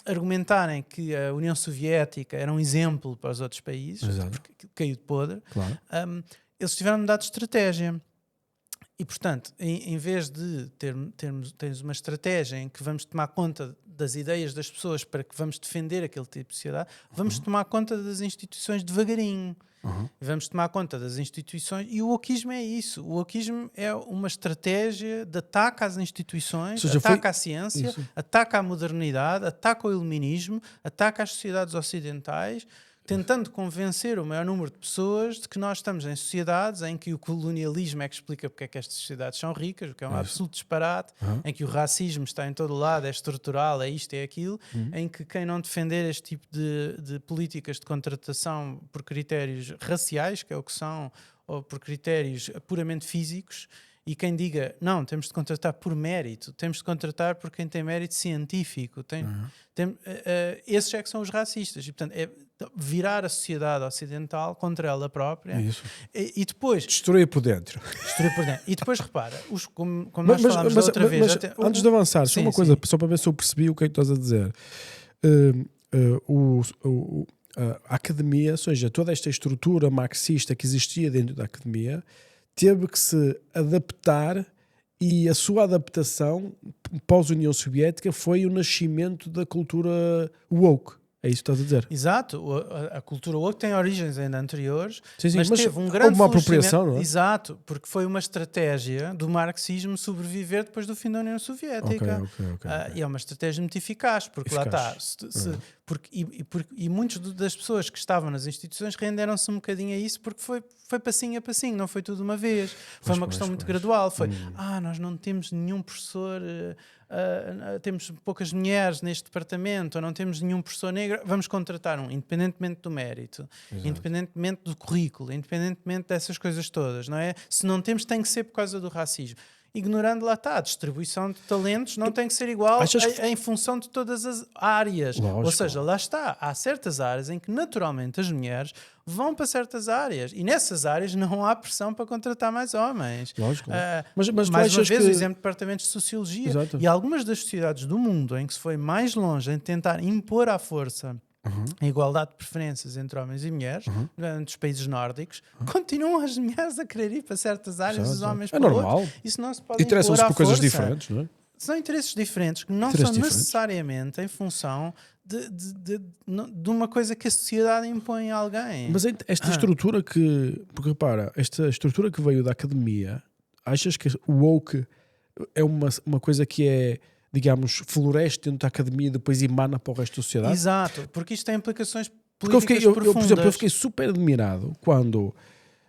argumentarem que a União Soviética era um exemplo para os outros países, porque caiu de podre, claro. Eles tiveram de mudar de estratégia. E, portanto, em vez de termos uma estratégia em que vamos tomar conta das ideias das pessoas para que vamos defender aquele tipo de sociedade, vamos tomar conta das instituições devagarinho. E vamos tomar conta das instituições. E o wokeismo é isso. O wokeismo é uma estratégia de ataque às instituições, Ou seja, ataque à ciência, isso. ataque à modernidade, ataque ao iluminismo, ataque às sociedades ocidentais, tentando convencer o maior número de pessoas de que nós estamos em sociedades em que o colonialismo é que explica porque é que estas sociedades são ricas, o que é um absoluto disparate, em que o racismo está em todo lado, é estrutural, é isto, é aquilo, em que quem não defender este tipo de políticas de contratação por critérios raciais, que é o que são, ou por critérios puramente físicos, e quem diga, não, temos de contratar por mérito, temos de contratar por quem tem mérito científico, esses é que são os racistas. E, portanto, é virar a sociedade ocidental contra ela própria. E depois... Destruir por dentro. E depois, repara, como nós falámos da outra vez... Antes de avançar, só uma coisa, só para ver se eu percebi o que é que estás a dizer. A academia, ou seja, toda esta estrutura marxista que existia dentro da academia teve que se adaptar, e a sua adaptação pós-União Soviética foi o nascimento da cultura woke. É isso que estás a dizer? Exato. A cultura woke tem origens ainda anteriores, sim, mas teve um grande uma apropriação, não é? Exato, porque foi uma estratégia do marxismo sobreviver depois do fim da União Soviética. Okay. E é uma estratégia muito eficaz, porque lá está. E muitas das pessoas que estavam nas instituições renderam-se um bocadinho a isso, porque foi passinho a passinho, não foi tudo uma vez. Foi uma questão muito gradual. Foi, nós não temos nenhum professor... temos poucas mulheres neste departamento, ou não temos nenhum professor negro, vamos contratar um, independentemente do mérito, independentemente do currículo, independentemente dessas coisas todas, não é? Se não temos, tem que ser por causa do racismo. Ignorando, lá está, a distribuição de talentos não tem que ser igual em função de todas as áreas. Lógico. Ou seja, lá está, há certas áreas em que naturalmente as mulheres vão para certas áreas, e nessas áreas não há pressão para contratar mais homens. Lógico. Mas mais uma vez, o exemplo de departamentos de Sociologia. Exato. E algumas das sociedades do mundo em que se foi mais longe em tentar impor à força a igualdade de preferências entre homens e mulheres, nos países nórdicos, continuam as mulheres a querer ir para certas áreas, os homens para outras. Isso não se pode impor à força. Interessam-se por coisas diferentes, não é? São interesses diferentes que não são necessariamente em função de uma coisa que a sociedade impõe a alguém. Mas esta estrutura porque repara, esta estrutura que veio da academia, achas que o woke é uma coisa que é, digamos, floresce dentro da academia e depois emana para o resto da sociedade? Exato, porque isto tem implicações porque políticas profundas. Por exemplo, eu fiquei super admirado quando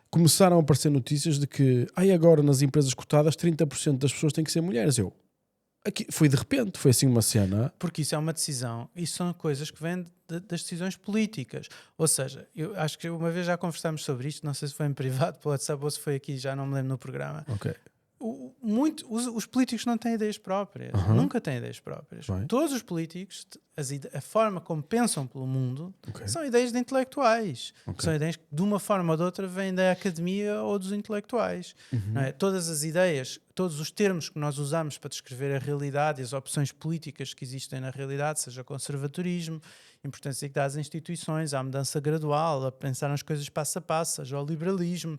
começaram a aparecer notícias de que agora nas empresas cotadas 30% das pessoas têm que ser mulheres. Aqui foi de repente, foi assim uma cena. Porque isso é uma decisão, isso são coisas que vêm das decisões políticas. Ou seja, eu acho que uma vez já conversámos sobre isto, não sei se foi em privado pelo WhatsApp ou se foi aqui, já não me lembro no programa. Ok. Os políticos não têm ideias próprias, nunca têm ideias próprias. Bem. Todos os políticos, a forma como pensam pelo mundo, são ideias de intelectuais. São ideias que de uma forma ou de outra vêm da academia ou dos intelectuais. Não é? Todas as ideias, todos os termos que nós usamos para descrever a realidade e as opções políticas que existem na realidade, seja conservadorismo, importância que dá às instituições, à mudança gradual, a pensar nas coisas passo a passo, seja o liberalismo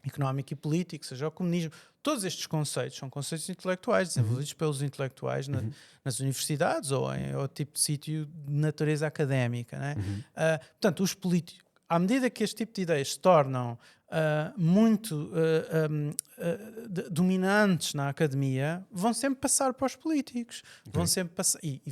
económico e político, seja o comunismo, todos estes conceitos são conceitos intelectuais, desenvolvidos pelos intelectuais nas universidades ou em outro tipo de sítio de natureza académica. Não é? Portanto, os políticos, à medida que este tipo de ideias se tornam muito dominantes na academia, vão sempre passar para os políticos. Vão sempre passar, e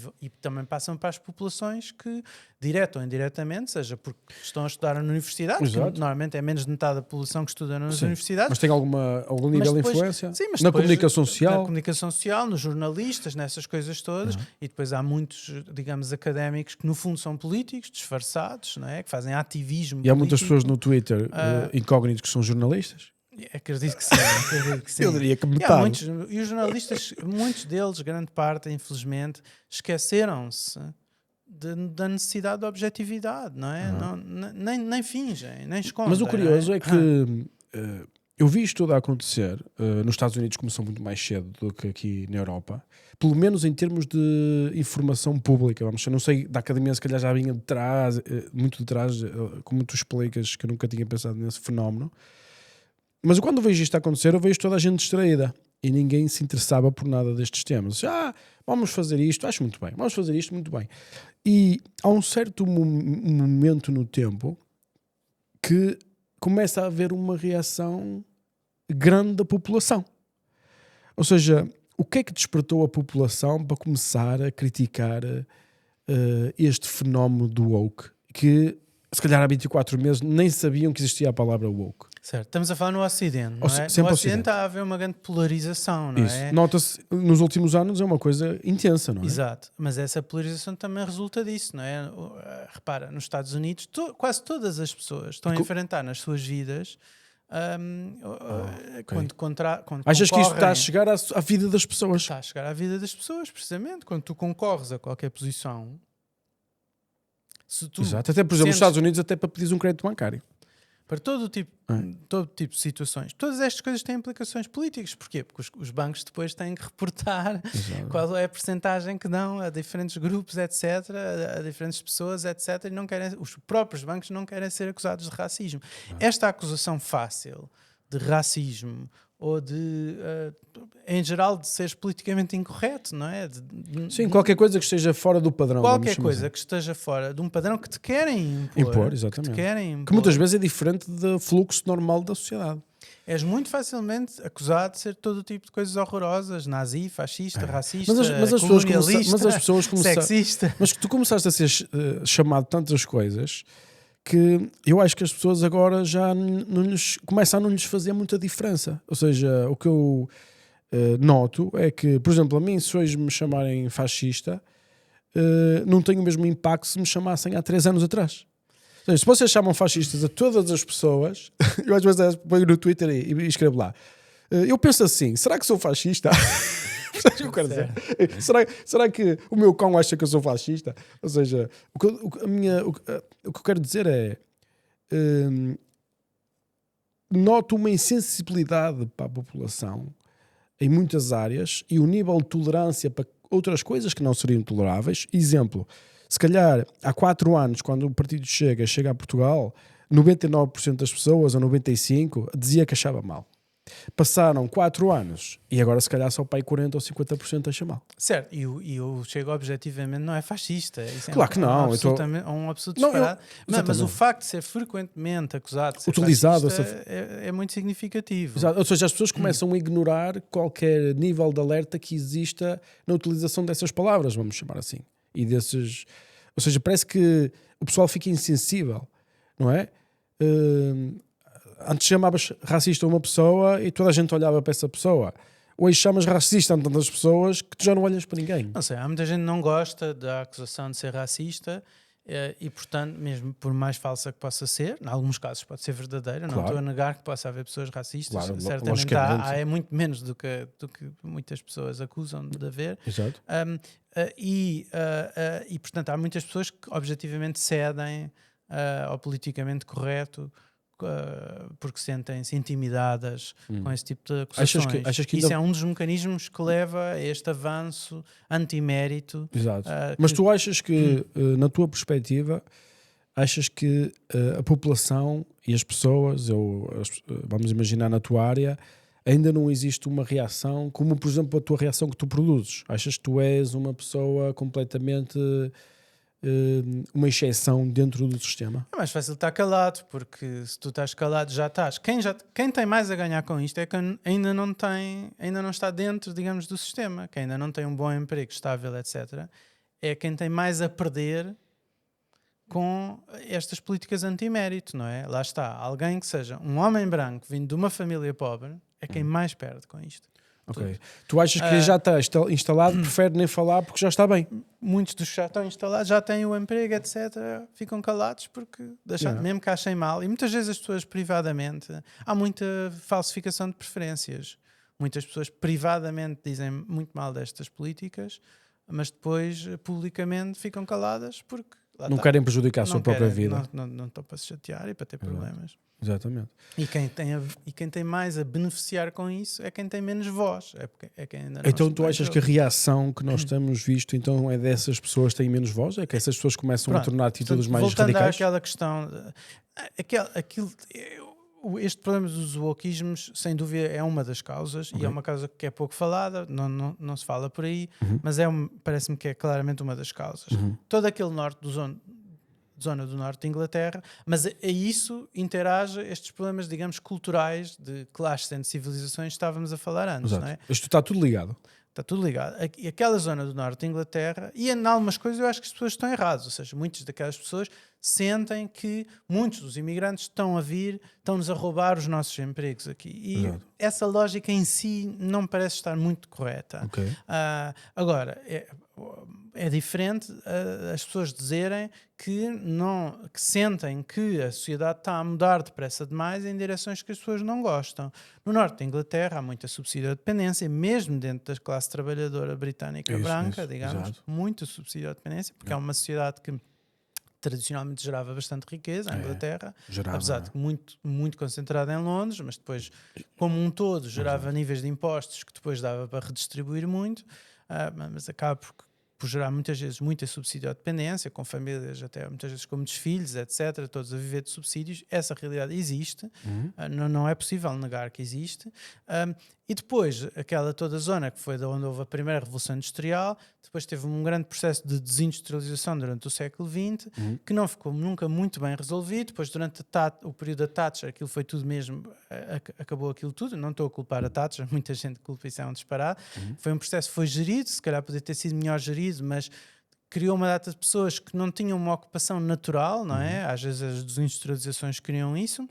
também passam para as populações que, direto ou indiretamente, seja porque estão a estudar na universidade, que normalmente é menos de metade da população que estuda nas universidades. Mas tem algum nível de influência? Sim, mas na depois, comunicação social? Na comunicação social, nos jornalistas, nessas coisas todas. E depois há muitos, digamos, académicos que no fundo são políticos, disfarçados, não é? Que fazem ativismo político. E há muitas pessoas no Twitter incógnitos que são jornalistas? Acredito que sim. Eu diria que metade. E os jornalistas, muitos deles, grande parte, infelizmente, esqueceram-se da necessidade de objetividade, não é? Nem fingem, nem escondem. Mas o curioso é que eu vi isto tudo a acontecer nos Estados Unidos, começou muito mais cedo do que aqui na Europa, pelo menos em termos de informação pública. Eu não sei, da academia se calhar já vinha de trás, muito de trás, como tu explicas, que eu nunca tinha pensado nesse fenómeno. Mas quando vejo isto a acontecer, eu vejo toda a gente distraída e ninguém se interessava por nada destes temas. Vamos fazer isto, acho muito bem, vamos fazer isto muito bem. E há um certo momento no tempo que começa a haver uma reação grande da população. Ou seja, o que é que despertou a população para começar a criticar este fenómeno do woke? Que se calhar há 24 meses nem sabiam que existia a palavra woke. Certo, estamos a falar no Ocidente, não é? Sempre No Ocidente. Ocidente está a haver uma grande polarização, não Isso. é? Nota-se, nos últimos anos é uma coisa intensa, não é? Exato, mas essa polarização também resulta disso, não é? Repara, nos Estados Unidos quase todas as pessoas estão a enfrentar nas suas vidas quando Achas que isto está a concorrem- chegar à vida das pessoas? Está a chegar à vida das pessoas, precisamente. Quando tu concorres a qualquer posição, se tu Exato. Até, por exemplo, nos sentes- Estados Unidos, até para pedir um crédito bancário. para todo tipo de situações, todas estas coisas têm implicações políticas. Porquê? Porque os bancos depois têm que reportar qual é a percentagem que dão a diferentes grupos, etc., a diferentes pessoas, etc., e não querem, os próprios bancos não querem ser acusados de racismo. Esta acusação fácil de racismo ou de, em geral, de seres politicamente incorreto, não é? Sim, qualquer coisa que esteja fora do padrão. vamos Qualquer chamar coisa assim. que esteja fora de um padrão que te querem Impor, que exatamente. te querem impor. Que muitas vezes é diferente do fluxo normal da sociedade. És muito facilmente acusado de ser todo o tipo de coisas horrorosas, nazi, fascista, racista, Mas as pessoas colonialista, mas as pessoas começaram. sexista. Mas que tu começaste a ser chamado de tantas coisas que eu acho que as pessoas agora já começam a não lhes fazer muita diferença. Ou seja, o que eu noto é que, por exemplo, a mim, se hoje me chamarem fascista, não tem o mesmo impacto se me chamassem há 3 anos atrás. Ou seja, se vocês chamam fascistas a todas as pessoas, eu às vezes ponho no Twitter e escrevo lá. Eu penso assim, será que sou fascista? Sabes o que eu quero dizer? Será que o meu cão acha que eu sou fascista? Ou seja, o que eu quero dizer é noto uma insensibilidade para a população em muitas áreas e o nível de tolerância para outras coisas que não seriam toleráveis. Exemplo, se calhar há 4 anos, quando o partido chega a Portugal, 99% das pessoas, ou 95%, dizia que achava mal. Passaram 4 anos e agora se calhar só para aí 40 ou 50% acha mal. Certo, e o Chega objetivamente não é fascista. Isso Claro que não, um absoluto Não, disparate. Mas o exatamente. facto de ser frequentemente acusado de ser Utilizado fascista é muito significativo. Exato. Ou seja, as pessoas começam a ignorar qualquer nível de alerta que exista na utilização dessas palavras, vamos chamar assim. E desses... Ou seja, parece que o pessoal fica insensível, não é? Antes chamavas racista a uma pessoa e toda a gente olhava para essa pessoa. Hoje chamas racista a tantas pessoas que tu já não olhas para ninguém. Não sei, há muita gente que não gosta da acusação de ser racista e, portanto, mesmo por mais falsa que possa ser, em alguns casos pode ser verdadeira, não estou a negar que possa haver pessoas racistas, Claro, certamente há, é muito menos do que muitas pessoas acusam de haver. Exato. E, portanto, há muitas pessoas que objetivamente cedem ao politicamente correto porque sentem-se intimidadas com esse tipo de acusações. Achas que Isso ainda... é um dos mecanismos que leva a este avanço antimérito. Exato. Mas tu achas que, na tua perspectiva, achas que a população e as pessoas, vamos imaginar na tua área, ainda não existe uma reação, como por exemplo a tua reação que tu produzes? Achas que tu és uma pessoa completamente... uma exceção dentro do sistema? É mais fácil estar calado, porque se tu estás calado já estás. Quem tem mais a ganhar com isto é quem ainda não está dentro, digamos, do sistema, quem ainda não tem um bom emprego estável, etc. É quem tem mais a perder com estas políticas antimérito, não é? Lá está, alguém que seja um homem branco vindo de uma família pobre é quem mais perde com isto. Ok. Tu achas que já está instalado, prefere nem falar porque já está bem? Muitos dos que já estão instalados já têm o emprego, etc. Ficam calados porque mesmo que achem mal. E muitas vezes as pessoas privadamente... Há muita falsificação de preferências. Muitas pessoas privadamente dizem muito mal destas políticas, mas depois publicamente ficam caladas porque... Não querem prejudicar a sua própria vida. Não estão para se chatear e para ter problemas. Exatamente. E quem tem mais a beneficiar com isso é quem tem menos voz. É quem ainda não Então tu achas que a reação que nós temos visto então é dessas pessoas que têm menos voz? É que essas pessoas começam a tornar atitudes mais voltando radicais? Voltando àquela questão... Este problema dos wokeismos, sem dúvida, é uma das causas, e é uma causa que é pouco falada, não se fala por aí, mas parece-me que é claramente uma das causas. Todo aquele norte zona do norte de Inglaterra, mas a isso interage estes problemas, digamos, culturais de classes entre civilizações que estávamos a falar antes, Exato. não é? Isto está tudo ligado. Está tudo ligado. E aquela zona do norte de Inglaterra, e em algumas coisas eu acho que as pessoas estão erradas, ou seja, muitas daquelas pessoas sentem que muitos dos imigrantes estão a vir, estão-nos a roubar os nossos empregos aqui. E Exato. essa lógica em si não me parece estar muito correta. Ok. Agora, é diferente as pessoas dizerem que sentem que a sociedade está a mudar depressa demais em direções que as pessoas não gostam. No norte da Inglaterra há muita subsídio-dependência, mesmo dentro da classe trabalhadora britânica branca, digamos, exato. muita subsídio-dependência, porque é uma sociedade que tradicionalmente gerava bastante riqueza, a Inglaterra, apesar de muito, muito concentrada em Londres, mas depois, como um todo, gerava níveis de impostos que depois dava para redistribuir muito, mas acaba por gerar muitas vezes muita subsídio-dependência, com famílias até muitas vezes com muitos filhos, etc., todos a viver de subsídios. Essa realidade existe, não é possível negar que existe. E depois, aquela toda a zona que foi de onde houve a primeira Revolução Industrial, depois teve um grande processo de desindustrialização durante o século XX, que não ficou nunca muito bem resolvido. Depois, durante o período da Thatcher, aquilo foi tudo mesmo, acabou aquilo tudo. Não estou a culpar a Thatcher, muita gente culpa, isso é um disparate. Foi um processo que foi gerido, se calhar podia ter sido melhor gerido, mas criou uma data de pessoas que não tinham uma ocupação natural, não é? Às vezes as desindustrializações criam isso.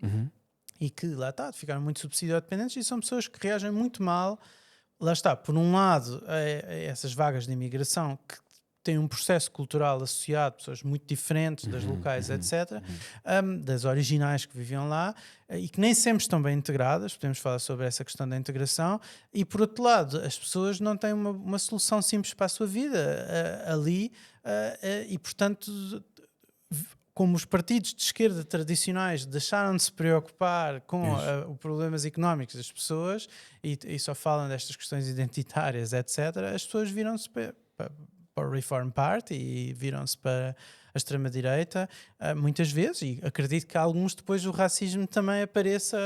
E que, lá está, ficaram muito subsídio-dependentes e são pessoas que reagem muito mal, lá está, por um lado, a essas vagas de imigração que têm um processo cultural associado, pessoas muito diferentes das locais, etc., das originais que viviam lá, e que nem sempre estão bem integradas, podemos falar sobre essa questão da integração, e por outro lado, as pessoas não têm uma solução simples para a sua vida ali, e portanto... Como os partidos de esquerda tradicionais deixaram de se preocupar com os problemas económicos das pessoas e só falam destas questões identitárias, etc., as pessoas viram-se para o Reform Party e viram-se para a extrema-direita muitas vezes, e acredito que alguns depois o racismo também apareça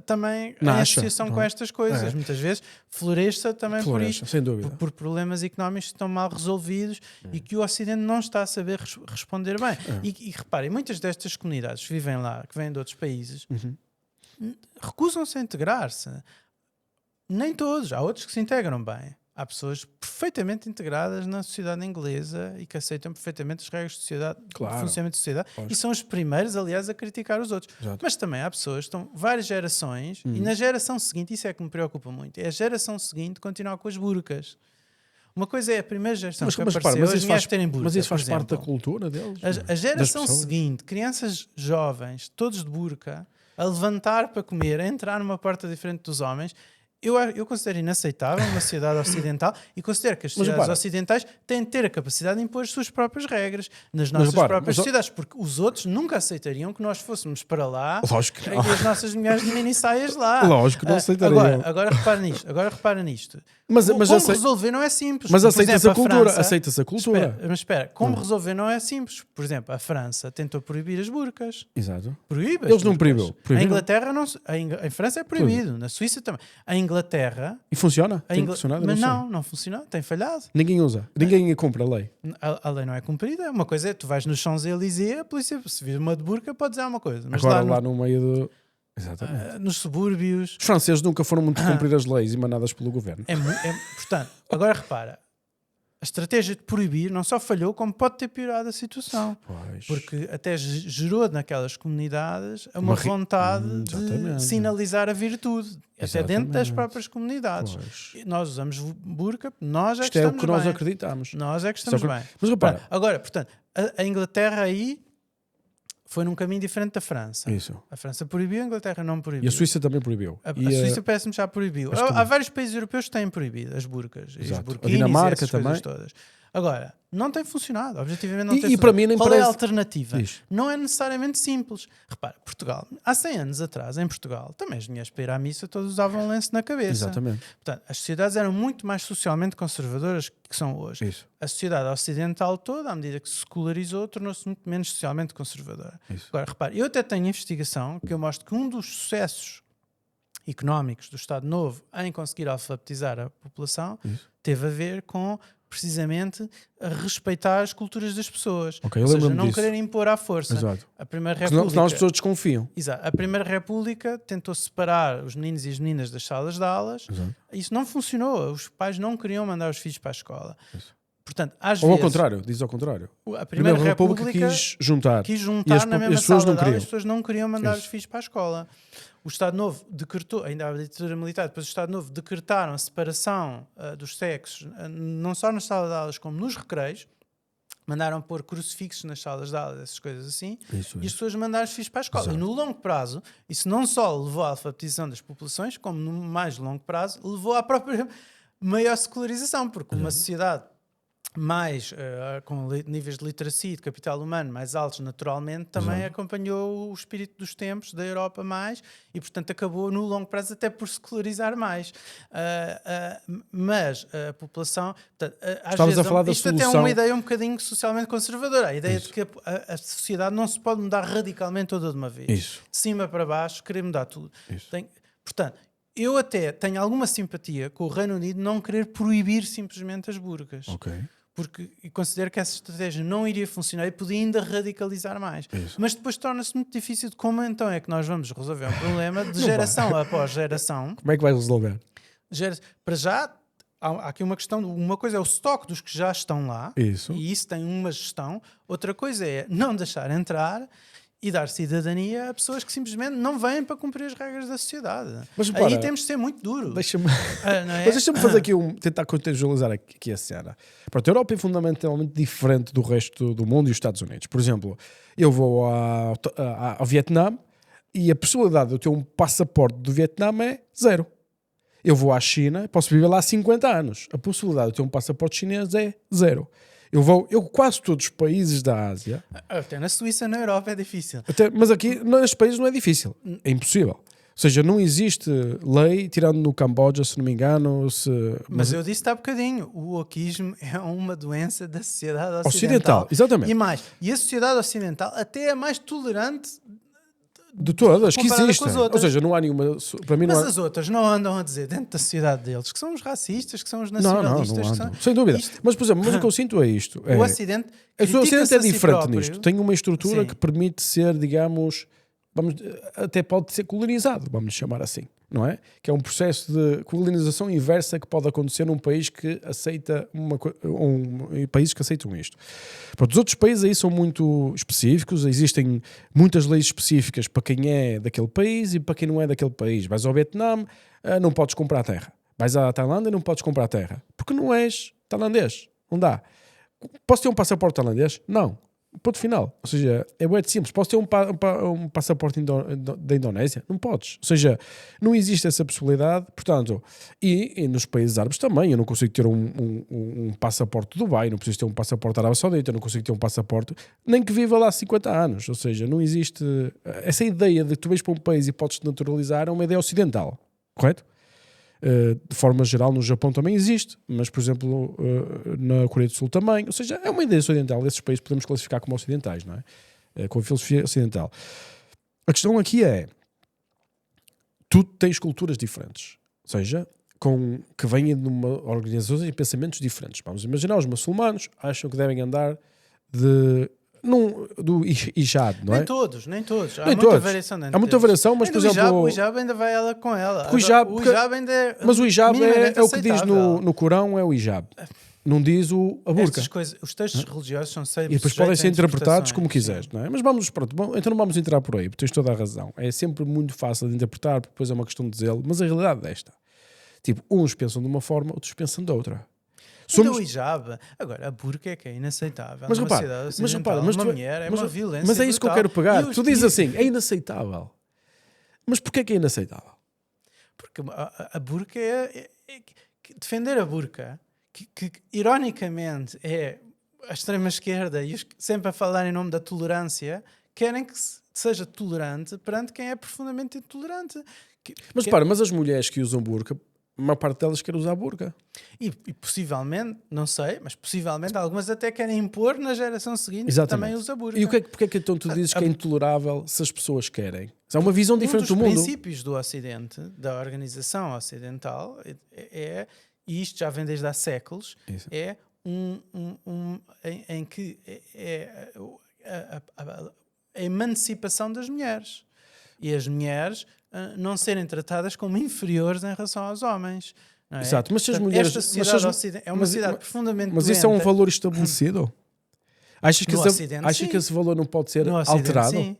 também em associação com estas coisas. Muitas vezes floresça também por isto, sem dúvida. por problemas económicos que estão mal resolvidos e que o Ocidente não está a saber responder bem. E reparem, muitas destas comunidades que vivem lá, que vêm de outros países, recusam-se a integrar-se. Nem todos, há outros que se integram bem. Há pessoas perfeitamente integradas na sociedade inglesa e que aceitam perfeitamente as regras de sociedade, do funcionamento da sociedade, e são os primeiros, aliás, a criticar os outros. Exato. Mas também há pessoas, estão várias gerações, e na geração seguinte, isso é que me preocupa muito, é a geração seguinte continuar com as burcas. Uma coisa é a primeira geração que apareceu, as mulheres terem burca, mas isso faz por exemplo. parte da cultura deles. A geração seguinte, crianças jovens, todos de burca, a levantar para comer, a entrar numa porta diferente dos homens. Eu considero inaceitável uma sociedade ocidental e considero que as sociedades ocidentais têm de ter a capacidade de impor as suas próprias regras nas nossas próprias sociedades, porque os outros nunca aceitariam que nós fôssemos para lá e as nossas mulheres de mini saias lá. Lógico que não aceitariam. Agora repara nisto. Mas como resolver não é simples. Mas aceita-se a cultura. França, aceita-se a cultura. Mas espera, como resolver não é simples. Por exemplo, a França tentou proibir as burcas. Exato. Proíbe. Eles não proibiram. A Inglaterra não. Em França é proibido. Na Suíça também. A Inglaterra. E funciona? Tem funcionado? Mas não funciona. Tem falhado. Ninguém usa. Ninguém cumpre a lei. A lei não é cumprida. Uma coisa é, tu vais nos Champs-Élysées, a polícia, se vir uma de burca, pode dizer uma coisa. Mas agora lá no meio do... Exatamente. Nos subúrbios... Os franceses nunca foram muito cumprir as leis emanadas pelo governo. Portanto, agora repara, a estratégia de proibir não só falhou, como pode ter piorado a situação. Pois. Porque até gerou naquelas comunidades uma vontade de sinalizar a virtude. Até dentro das próprias comunidades. Nós usamos burca, nós é que estamos bem. Isto é o que nós acreditamos. Nós é que estamos bem. Mas repara. Agora, portanto, a Inglaterra aí foi num caminho diferente da França. Isso. A França proibiu, a Inglaterra não proibiu. E a Suíça também proibiu. A Suíça parece-me já proibiu. Há vários países europeus que têm proibido as burcas. E os burkinis, a Dinamarca e também. Coisas todas. Agora, não tem funcionado. Objetivamente não tem funcionado. Para mim nem Qual parece... é a alternativa? Diz. Não é necessariamente simples. Repara, Portugal, há 100 anos atrás, em Portugal, também as mulheres para ir à missa todas usavam um lenço na cabeça. Exatamente. Portanto, as sociedades eram muito mais socialmente conservadoras que são hoje. Isso. A sociedade ocidental toda, à medida que se secularizou, tornou-se muito menos socialmente conservadora. Isso. Agora, repare, eu até tenho investigação que eu mostro que um dos sucessos económicos do Estado Novo em conseguir alfabetizar a população teve a ver com precisamente a respeitar as culturas das pessoas. Ok, eu Ou seja, lembro-me não disso. querer impor à força. Exato. A Primeira Porque senão República... as pessoas desconfiam. Exato. A Primeira República tentou separar os meninos e as meninas das salas de aulas. Exato. Isso não funcionou. Os pais não queriam mandar os filhos para a escola. Isso. Portanto, às Ou ao vezes... contrário, diz ao contrário. A A Primeira Primeira República República quis juntar. quis E juntar as na mesma pessoas sala não de aula e queriam. as pessoas não queriam mandar Isso. os filhos para a escola. O Estado Novo decretou, ainda a ditadura militar, depois o Estado Novo decretaram a separação dos sexos, não só nas salas de aulas como nos recreios, mandaram pôr crucifixos nas salas de aulas, essas coisas assim, Isso, e as pessoas mandaram os filhos para a escola. Exato. E no longo prazo, isso não só levou à alfabetização das populações, como no mais longo prazo, levou à própria maior secularização, porque uma sociedade mais com níveis de literacia e de capital humano mais altos naturalmente, também acompanhou o espírito dos tempos da Europa mais e, portanto, acabou no longo prazo até por secularizar mais. Mas a população... Portanto, às Estavas vezes, a falar da isto até é solução. uma ideia um bocadinho socialmente conservadora. A ideia Isso. de que a sociedade não se pode mudar radicalmente toda de uma vez. Isso. De cima para baixo, querer mudar tudo. Isso. Portanto, eu até tenho alguma simpatia com o Reino Unido não querer proibir simplesmente as burcas. Ok. Porque eu considero que essa estratégia não iria funcionar e podia ainda radicalizar mais. Isso. Mas depois torna-se muito difícil de como então é que nós vamos resolver um problema de geração após geração. Como é que vai resolver? Para já, há aqui uma questão. Uma coisa é o estoque dos que já estão lá. Isso. E isso tem uma gestão. Outra coisa é não deixar entrar e dar cidadania a pessoas que simplesmente não vêm para cumprir as regras da sociedade. Mas, Aí repara, temos de ser muito duro. Deixa-me... Não é? Mas deixa-me fazer aqui tentar contextualizar aqui a cena. Pronto, a Europa é fundamentalmente diferente do resto do mundo e os Estados Unidos. Por exemplo, eu vou ao Vietnã e a possibilidade de eu ter um passaporte do Vietnã é zero. Eu vou à China, posso viver lá há 50 anos. A possibilidade de eu ter um passaporte chinês é zero. Eu quase todos os países da Ásia, Até na Suíça, na Europa é difícil. mas aqui nestes países não é difícil, é impossível. Ou seja, não existe lei, tirando no Camboja, se não me engano. Mas eu disse há bocadinho, o wokeismo é uma doença da sociedade ocidental. Ocidental, exatamente. E mais, e a sociedade ocidental até é mais tolerante, De todas que comparada com existem. as outras. Ou seja, não há nenhuma. Para mim, mas não há. as outras não andam a dizer dentro da sociedade deles que são os racistas, que são os Não nacionalistas. que andam. são... Sem dúvida. Isto- Mas, por exemplo, o que eu sinto é isto. O Ocidente O Ocidente critica-se é a si diferente próprio. nisto. Tem uma estrutura Sim. que permite ser, digamos, até pode ser colonizado, vamos chamar assim, não é? Que é um processo de colonização inversa que pode acontecer num país que aceita países que aceitam isto. Pronto, os outros países aí são muito específicos, existem muitas leis específicas para quem é daquele país e para quem não é daquele país. Vais ao Vietnã, não podes comprar terra. Vais à Tailândia, não podes comprar terra. Porque não és tailandês. Não dá. Posso ter um passaporte tailandês? Não. Ponto final. Ou seja, é muito simples. Posso ter um passaporte da Indonésia? Não podes. Ou seja, não existe essa possibilidade. Portanto, e nos países árabes também. Eu não consigo ter um passaporte de Dubai, não preciso ter um passaporte da Arábia Saudita, eu não consigo ter um passaporte, nem que viva lá há 50 anos. Ou seja, não existe... Essa ideia de que tu vais para um país e podes te naturalizar é uma ideia ocidental. Correto? De forma geral, no Japão também existe, mas, por exemplo, na Coreia do Sul também. Ou seja, é uma ideia ocidental. Esses países podemos classificar como ocidentais, não é? Com a filosofia ocidental. A questão aqui é: tu tens culturas diferentes, ou seja, que vêm de uma organização de pensamentos diferentes. Vamos imaginar, os muçulmanos acham que devem andar do hijab, não é? Nem todos. Há Nem muita todos. variação dentro Há muita deles. variação, mas, Ainda por exemplo... O hijab ainda vai ela com ela. O hijab, O hijab ainda é... Mas o hijab minimamente é o que diz aceitável. no Corão, é o hijab. Não diz a burca. Estas coisas, os textos religiosos são sempre E depois podem ser sujeitos a interpretados como interpretações. quiseres, não é? Mas vamos, pronto, então não vamos entrar por aí, porque tens toda a razão. É sempre muito fácil de interpretar, porque depois é uma questão de zelo, mas a realidade é esta. Tipo, uns pensam de uma forma, outros pensam de outra. Então o hijab, agora a burca é que é inaceitável. Mas numa repara, sociedade mas ocidental, repara, mas uma tu- mulher é mas- uma violência Mas é isso que eu brutal. quero pegar. E os Tu dizes tipos- assim, é inaceitável. Mas porquê que é inaceitável? Porque a burca defender a burca, que ironicamente é a extrema-esquerda e sempre a falar em nome da tolerância, querem que seja tolerante perante quem é profundamente intolerante. Mas repara, mas as mulheres que usam burca, a maior parte delas quer usar burca. E possivelmente, não sei, mas possivelmente algumas até querem impor na geração seguinte que Exatamente. também usa burca. E porque é que então tu dizes que é intolerável se as pessoas querem? É uma visão diferente do Um dos mundo. princípios do Ocidente, da organização ocidental, e isto já vem desde há séculos, Isso. é em que é a emancipação das mulheres. E as mulheres não serem tratadas como inferiores em relação aos homens. Não é? Exato, mas se as Portanto, mulheres... esta sociedade é uma sociedade profundamente Mas isso é um doente. valor estabelecido? Achas que, No Ocidente, achas que sim. esse valor não pode ser No Ocidente, alterado? sim.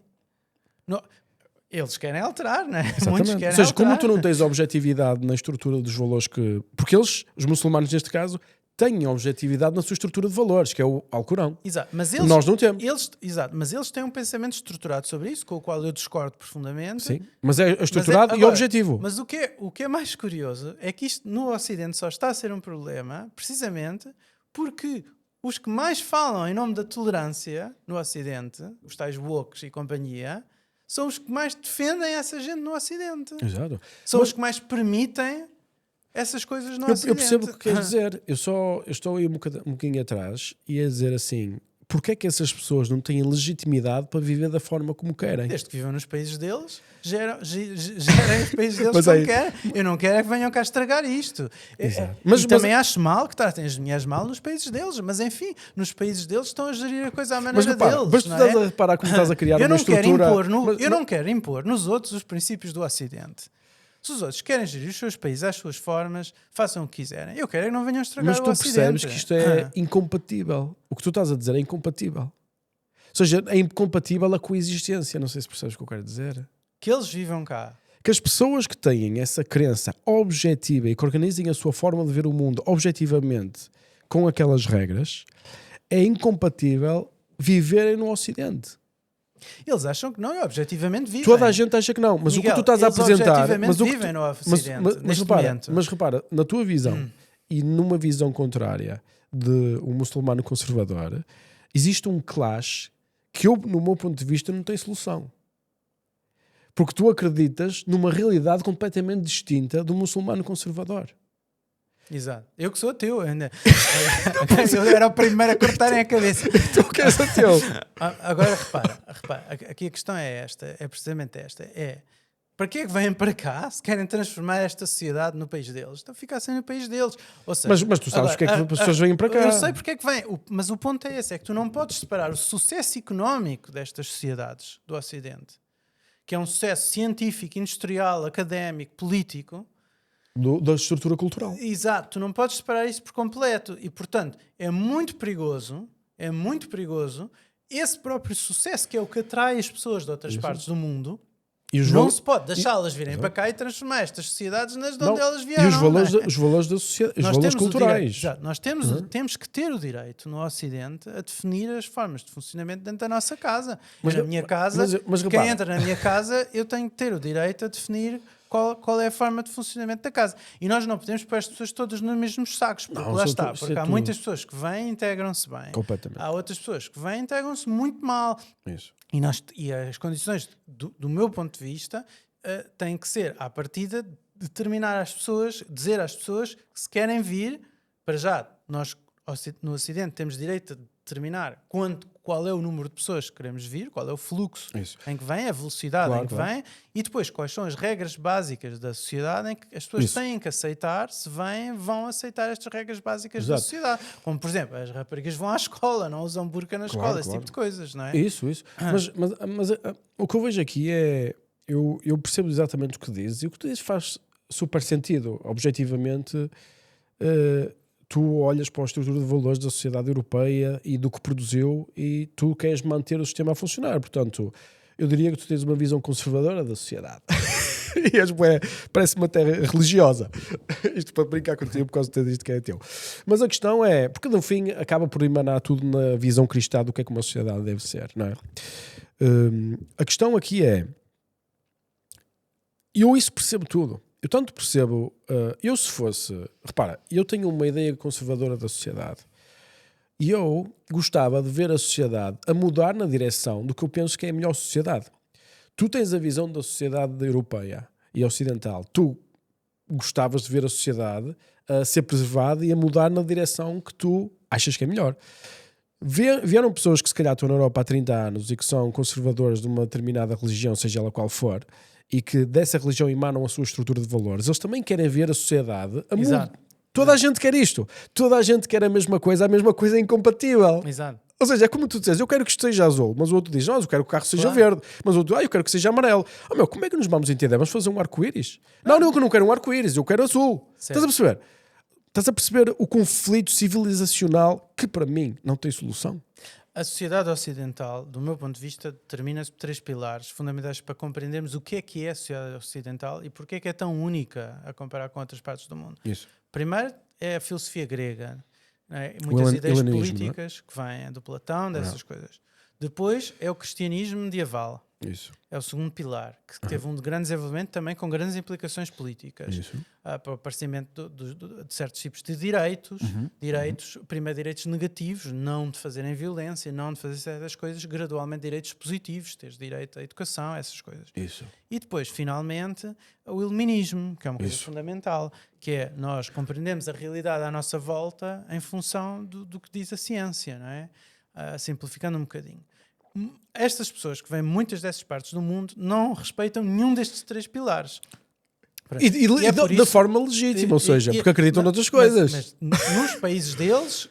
Eles querem alterar, não é? Muitos Exatamente. querem Ou seja, como alterar. tu não tens objetividade na estrutura dos valores que... Porque eles, os muçulmanos neste caso, têm objetividade na sua estrutura de valores, que é o Alcorão. Exato, mas eles, Nós não temos. Exato, mas eles têm um pensamento estruturado sobre isso, com o qual eu discordo profundamente. Sim, mas é estruturado e agora, objetivo. Mas o que é mais curioso é que isto no Ocidente só está a ser um problema precisamente porque os que mais falam em nome da tolerância no Ocidente, os tais wokes e companhia, são os que mais defendem essa gente no Ocidente. Exato. São Mas os que mais permitem essas coisas no eu Ocidente. percebo o que queres dizer. Eu estou aí um bocadinho atrás e a dizer assim, porque é que essas pessoas não têm legitimidade para viver da forma como querem? Desde que vivam nos países deles, gerem os países deles Mas como aí- querem. Eu não quero é que venham cá estragar isto. Exato. Mas também acho mal que tratem as mulheres mal nos países deles. Mas enfim, nos países deles estão a gerir a coisa à Mas maneira repara, deles. mas tu não estás é? a reparar como estás a criar eu uma não quero estrutura... impor Mas- eu não quero impor nos outros os princípios do Ocidente. Se os outros querem gerir os seus países às suas formas, façam o que quiserem. Eu quero é que não venham estragar Mas o tu Ocidente. percebes que isto é incompatível. O que tu estás a dizer é incompatível. Ou seja, é incompatível a coexistência. Não sei se percebes o que eu quero dizer. Que eles vivam cá. Que as pessoas que têm essa crença objetiva e que organizem a sua forma de ver o mundo objetivamente com aquelas regras, é incompatível viverem no Ocidente. Eles acham que não, e objetivamente vivem. Toda a gente acha que não, mas Miguel, o que tu estás a eles apresentar... objetivamente Mas o que vivem tu- no Ocidente, neste repara, momento. mas repara, na tua visão e numa visão contrária de um muçulmano conservador, existe um clash que eu, no meu ponto de vista, não tem solução. Porque tu acreditas numa realidade completamente distinta do muçulmano conservador. Exato. Eu que sou ateu ainda. Eu era o primeiro a cortarem a cabeça. Tu queres ateu? Agora repara, aqui a questão é esta, é precisamente esta. Para que é que vêm para cá se querem transformar esta sociedade no país deles? Então ficassem no país deles. Ou seja, Mas tu sabes porque é que as pessoas vêm para cá. Eu sei porque é que vêm, mas o ponto é esse, é que tu não podes separar o sucesso económico destas sociedades do Ocidente, que é um sucesso científico, industrial, académico, político. Da estrutura cultural. Exato, tu não podes separar isso por completo e, portanto, é muito perigoso esse próprio sucesso, que é o que atrai as pessoas de outras partes do mundo. E os Não valores- se pode deixá-las virem para cá e transformar estas sociedades nas de Não, onde elas vieram. e os valores, não é? os valores da sociedade, os Nós valores temos o culturais. direito, exato, nós temos que ter o direito no Ocidente a definir as formas de funcionamento dentro da nossa casa. Mas- Na minha casa, mas quem repara. entra na minha casa, eu tenho que ter o direito a definir qual é a forma de funcionamento da casa. E nós não podemos pôr as pessoas todas nos mesmos sacos, porque Não, lá isso está, é porque há tudo. muitas pessoas que vêm e integram-se bem. Completamente. Há outras pessoas que vêm e integram-se muito mal. Isso. E as condições, do meu ponto de vista, têm que ser, à partida, determinar às pessoas, dizer às pessoas que se querem vir, para já, nós no Ocidente temos direito a determinar qual é o número de pessoas que queremos vir, qual é o fluxo Isso. em que vem, a velocidade Claro, em que claro. vem, e depois quais são as regras básicas da sociedade em que as pessoas Isso. têm que aceitar, se vêm, vão aceitar estas regras básicas Exato. da sociedade. Como, por exemplo, as raparigas vão à escola, não usam burca na escola, esse tipo de coisas, não é? Isso. Mas o que eu vejo aqui é... Eu percebo exatamente o que dizes e o que tu dizes faz super sentido. Objetivamente, tu olhas para a estrutura de valores da sociedade europeia e do que produziu e tu queres manter o sistema a funcionar. Portanto, eu diria que tu tens uma visão conservadora da sociedade. E parece uma terra religiosa. Isto para brincar contigo por causa de ter isto que é teu. Mas a questão é, porque no fim acaba por emanar tudo na visão cristã do que é que uma sociedade deve ser, não é? A questão aqui é, eu isso percebo tudo. Eu tanto percebo, eu se fosse, repara, eu tenho uma ideia conservadora da sociedade e eu gostava de ver a sociedade a mudar na direção do que eu penso que é a melhor sociedade. Tu tens a visão da sociedade europeia e ocidental. Tu gostavas de ver a sociedade a ser preservada e a mudar na direção que tu achas que é melhor. Vieram pessoas que se calhar estão na Europa há 30 anos e que são conservadores de uma determinada religião, seja ela qual for, e que dessa religião emanam a sua estrutura de valores. Eles também querem ver a sociedade a Exato. Toda a gente quer isto. Toda a gente quer a mesma coisa é incompatível. Exato. Ou seja, é como tu dizes, eu quero que isto seja azul, mas o outro diz, eu quero que o carro seja Claro. verde, mas o outro, eu quero que seja amarelo. Como é que nos vamos entender? Vamos fazer um arco-íris? Não, eu não quero um arco-íris, eu quero azul. Certo. Estás a perceber? Estás a perceber o conflito civilizacional que para mim não tem solução? A sociedade ocidental, do meu ponto de vista, determina-se por 3 pilares fundamentais para compreendermos o que é a sociedade ocidental e porque é que é tão única a comparar com outras partes do mundo. Isso. Primeiro é a filosofia grega, não é? Muitas ideias helenismo, políticas que vêm do Platão, dessas coisas. Depois é o cristianismo medieval. Isso. É o segundo pilar, que teve um grande desenvolvimento também com grandes implicações políticas. Isso. Para o aparecimento de certos tipos de direitos, primeiro direitos negativos, não de fazerem violência, não de fazer certas coisas, gradualmente direitos positivos, teres direito à educação, essas coisas. Isso. E depois, finalmente, o iluminismo, que é uma coisa Isso. fundamental, que é nós compreendemos a realidade à nossa volta em função do que diz a ciência, não é? Simplificando um bocadinho. Estas pessoas que vêm muitas dessas partes do mundo não respeitam nenhum destes 3 pilares. E é por da isso- forma legítima, ou seja, porque acreditam noutras coisas. Mas nos países deles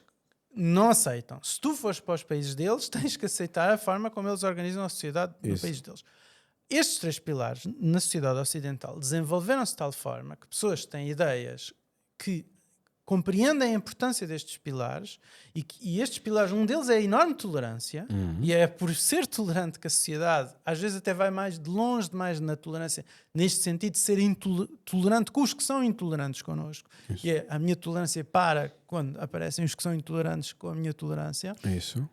não aceitam. Se tu fores para os países deles, tens que aceitar a forma como eles organizam a sociedade no Isso. país deles. Estes 3 pilares na sociedade ocidental desenvolveram-se de tal forma que pessoas que têm ideias que compreendem a importância destes pilares e estes pilares, um deles é a enorme tolerância e é por ser tolerante que a sociedade às vezes até vai mais de longe demais na tolerância, neste sentido de ser tolerante com os que são intolerantes connosco. Isso. E é a minha tolerância para quando aparecem os que são intolerantes com a minha tolerância. Isso.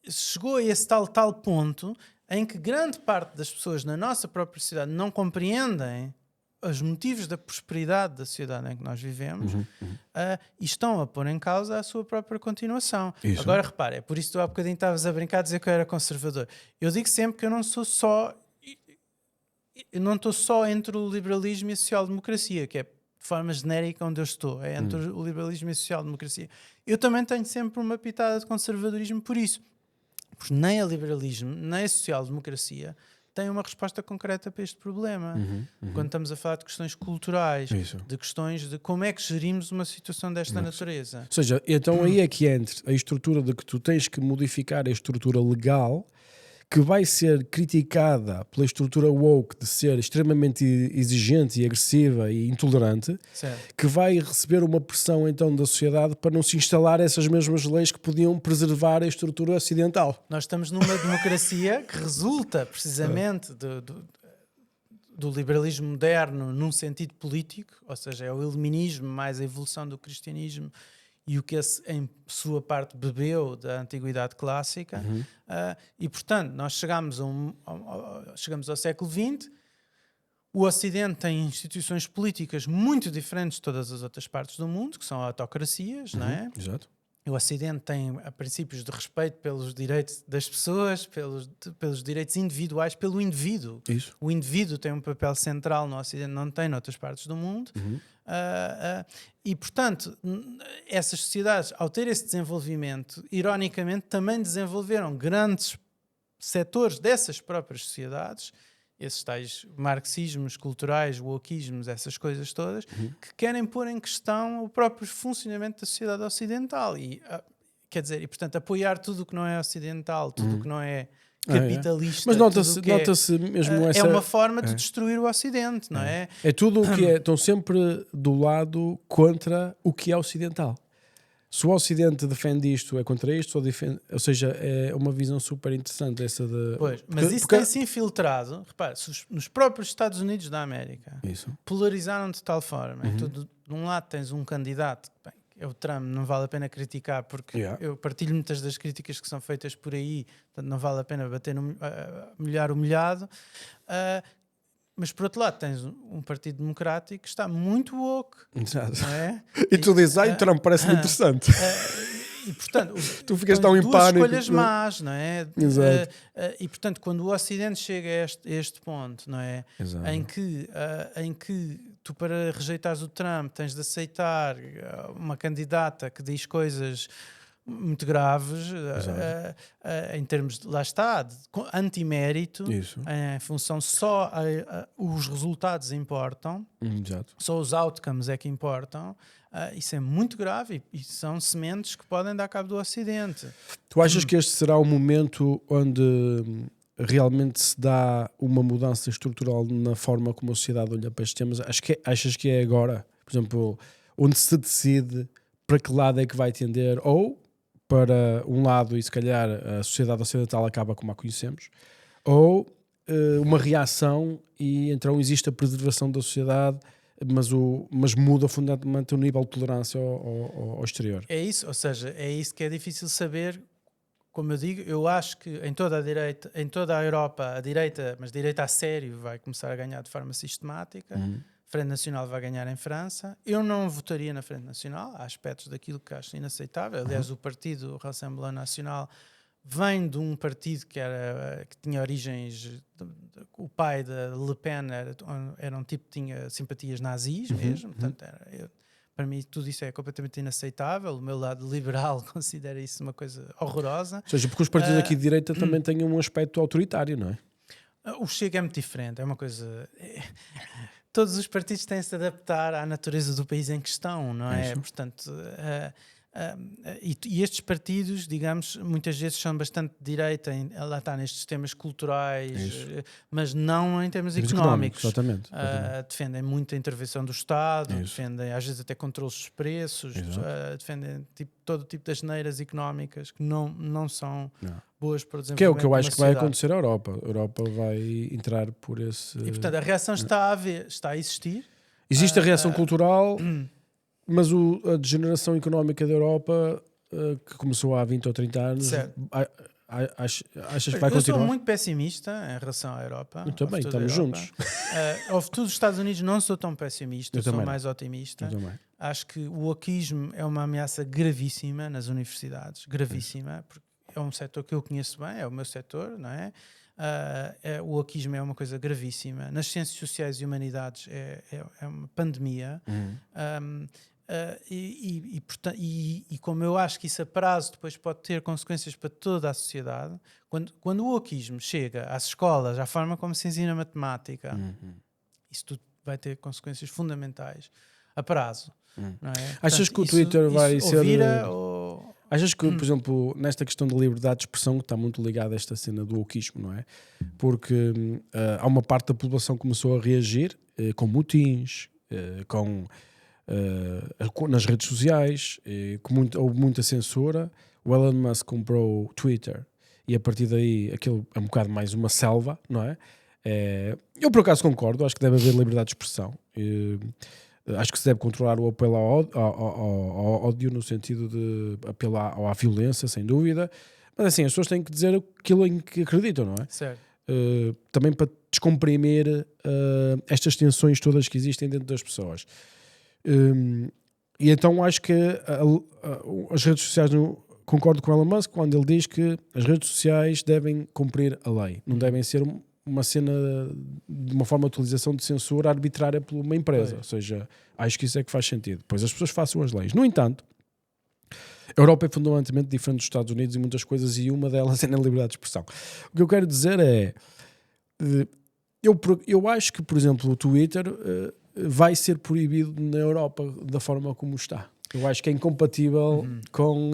Chegou a esse tal ponto em que grande parte das pessoas na nossa própria sociedade não compreendem os motivos da prosperidade da sociedade em que nós vivemos e estão a pôr em causa a sua própria continuação. Isso. Agora, repara, é por isso que tu há bocadinho estavas a brincar a dizer que eu era conservador. Eu digo sempre que eu não sou só... Eu não estou só entre o liberalismo e a social-democracia, que é de forma genérica onde eu estou. É entre o liberalismo e a social-democracia. Eu também tenho sempre uma pitada de conservadorismo por isso. Porque nem a liberalismo, nem a social-democracia têm uma resposta concreta para este problema. Quando estamos a falar de questões culturais, Isso. de questões de como é que gerimos uma situação desta natureza. Ou seja, então aí é que entra a estrutura de que tu tens que modificar a estrutura legal que vai ser criticada pela estrutura woke de ser extremamente exigente e agressiva e intolerante, Certo. que vai receber uma pressão então da sociedade para não se instalar essas mesmas leis que podiam preservar a estrutura ocidental. Nós estamos numa democracia que resulta precisamente do liberalismo moderno num sentido político, ou seja, é o iluminismo mais a evolução do cristianismo e o que esse, em sua parte, bebeu da antiguidade clássica. E, portanto, nós chegamos ao século XX, o Ocidente tem instituições políticas muito diferentes de todas as outras partes do mundo, que são autocracias, não é? Exato. O Ocidente tem princípios de respeito pelos direitos das pessoas, pelos direitos individuais, pelo indivíduo. Isso. O indivíduo tem um papel central no Ocidente, não tem noutras partes do mundo. E, portanto, essas sociedades, ao ter esse desenvolvimento, ironicamente, também desenvolveram grandes setores dessas próprias sociedades, esses tais marxismos culturais, wokeismos, essas coisas todas, que querem pôr em questão o próprio funcionamento da sociedade ocidental. E, quer dizer, e, portanto, apoiar tudo o que não é ocidental, tudo o que não é capitalista. Mas nota-se tudo o que nota-se mesmo essa... é uma forma de destruir o Ocidente, não é? É tudo o que é... Estão sempre do lado contra o que é ocidental. Se o Ocidente defende isto, é contra isto, ou seja, é uma visão super interessante essa de... Pois, mas isso tem-se infiltrado. Repara, nos próprios Estados Unidos da América Isso. polarizaram de tal forma que tu, de um lado tens um candidato, bem, é o Trump, não vale a pena criticar, porque eu partilho muitas das críticas que são feitas por aí, portanto não vale a pena bater molhar o molhado. Mas por outro lado tens um Partido Democrático que está muito woke. Exato. Não é? E tu dizes, Trump parece-me interessante. E portanto, Tu ficas tão em duas pânico. escolhas más, não é? Exato. E portanto, quando o Ocidente chega a este ponto, não é? Exato. Em que tu, para rejeitares o Trump, tens de aceitar uma candidata que diz coisas muito graves, Exato. em termos de, lá está, de antimérito, Isso. em função só os resultados importam, Exato. só os outcomes é que importam. Isso é muito grave e são sementes que podem dar cabo do Ocidente. Tu achas que este será o momento onde realmente se dá uma mudança estrutural na forma como a sociedade olha para estes temas? Achas que é agora, por exemplo, onde se decide para que lado é que vai tender, ou para um lado e se calhar a sociedade ocidental acaba como a conhecemos, ou uma reação e então existe a preservação da sociedade, mas muda fundamentalmente o nível de tolerância ao exterior? É isso, ou seja, é isso que é difícil saber. Como eu digo, eu acho que em toda a direita, em toda a Europa, a direita, mas direita a sério, vai começar a ganhar de forma sistemática. Frente Nacional vai ganhar em França. Eu não votaria na Frente Nacional. Há aspectos daquilo que acho inaceitável. Aliás, o partido Rassemblement Nacional vem de um partido que tinha origens... O pai da Le Pen era um tipo que tinha simpatias nazis mesmo. Portanto, para mim tudo isso é completamente inaceitável. O meu lado liberal considera isso uma coisa horrorosa. Ou seja, porque os partidos aqui de direita também têm um aspecto autoritário, não é? O Chega é muito diferente. É uma coisa... Todos os partidos têm de se adaptar à natureza do país em questão, não é? Portanto, e estes partidos, digamos, muitas vezes são bastante de direita, lá está, nestes temas culturais, mas não em termos económicos. Exatamente. Defendem muito a intervenção do Estado, defendem às vezes até controles dos preços, defendem todo tipo de asneiras económicas que não são boas para o desenvolvimento. Que é o que eu acho que vai sociedade. acontecer à Europa. A Europa vai entrar por esse... E portanto a reação está a existir. Existe a reação cultural, mas a degeneração económica da Europa, que começou há 20 ou 30 anos, achas que vai Eu continuar? sou muito pessimista em relação à Europa. Eu também, estamos juntos. Ao futuro dos Estados Unidos não sou tão pessimista, Eu sou também mais otimista. Eu também. Acho que o wokeismo é uma ameaça gravíssima nas universidades, gravíssima, porque é um setor que eu conheço bem, é o meu setor, não é? O wokeismo é uma coisa gravíssima. Nas ciências sociais e humanidades é uma pandemia. E como eu acho que isso a prazo depois pode ter consequências para toda a sociedade, quando o wokeismo chega às escolas, à forma como se ensina matemática, isso tudo vai ter consequências fundamentais a prazo. Não é? Achas Portanto, que o Twitter vai ser... Achas que, por exemplo, nesta questão da liberdade de expressão, que está muito ligada a esta cena do wokeismo, não é? Porque há uma parte da população que começou a reagir com motins, nas redes sociais, houve muita censura. O Elon Musk comprou o Twitter e a partir daí aquilo é um bocado mais uma selva, não é? Eu por acaso concordo, acho que deve haver liberdade de expressão. Acho que se deve controlar o apelo ao ódio, no sentido de apelo à violência, sem dúvida. Mas assim, as pessoas têm que dizer aquilo em que acreditam, não é? Certo. Também para descomprimir estas tensões todas que existem dentro das pessoas. E então acho que as redes sociais, concordo com o Elon Musk quando ele diz que as redes sociais devem cumprir a lei, não devem ser uma cena de uma forma de utilização de censura arbitrária por uma empresa. Ou seja, acho que isso é que faz sentido. Depois as pessoas façam as leis. No entanto, a Europa é fundamentalmente diferente dos Estados Unidos em muitas coisas, e uma delas é na liberdade de expressão. O que eu quero dizer é, eu acho que, por exemplo, o Twitter vai ser proibido na Europa da forma como está. Eu acho que é incompatível com...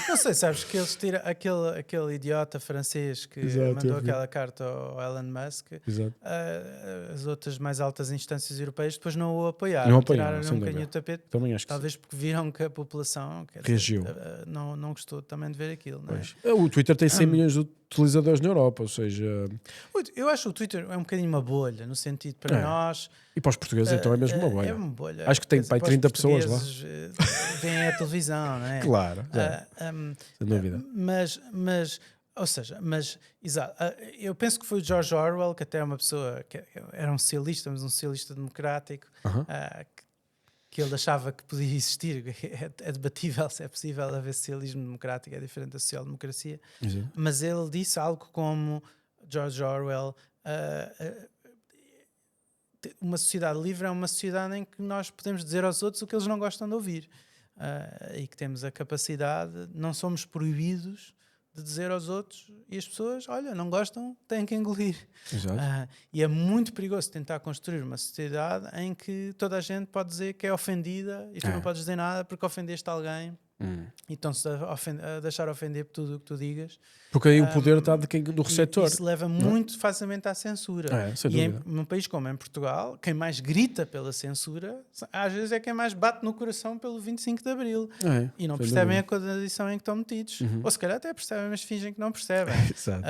Não sei, sabes que eles tiram aquele idiota francês que mandou aquela carta ao Elon Musk. As outras mais altas instâncias europeias depois não o apoiaram. Tiraram um bocadinho o tapete. Também acho que talvez porque viram que a população reagiu. Não gostou também de ver aquilo. Não é? O Twitter tem 100 milhões de utilizadores na Europa, ou seja... Eu acho que o Twitter é um bocadinho uma bolha, no sentido para nós... E para os portugueses então é mesmo uma bolha. É uma bolha. Acho que tem para 30 pessoas lá. Vêm à televisão, não é? Claro, sem dúvida. Exato. Eu penso que foi o George Orwell, que até é uma pessoa que era um socialista, mas um socialista democrático, que ele achava que podia existir. É debatível se é possível haver socialismo democrático, é diferente da social-democracia. Mas ele disse algo como George Orwell... uma sociedade livre é uma sociedade em que nós podemos dizer aos outros o que eles não gostam de ouvir. e que temos a capacidade, não somos proibidos de dizer aos outros e as pessoas, olha, não gostam, têm que engolir. Exato. E é muito perigoso tentar construir uma sociedade em que toda a gente pode dizer que é ofendida e tu não podes dizer nada porque ofendeste alguém e estão-se a deixar ofender por tudo o que tu digas. Porque aí o poder está do receptor. Isso leva muito facilmente à censura. Sem E dúvida. num país como em Portugal, quem mais grita pela censura, às vezes é quem mais bate no coração pelo 25 de Abril. E não percebem a contradição em que estão metidos. Ou se calhar até percebem, mas fingem que não percebem. Exato.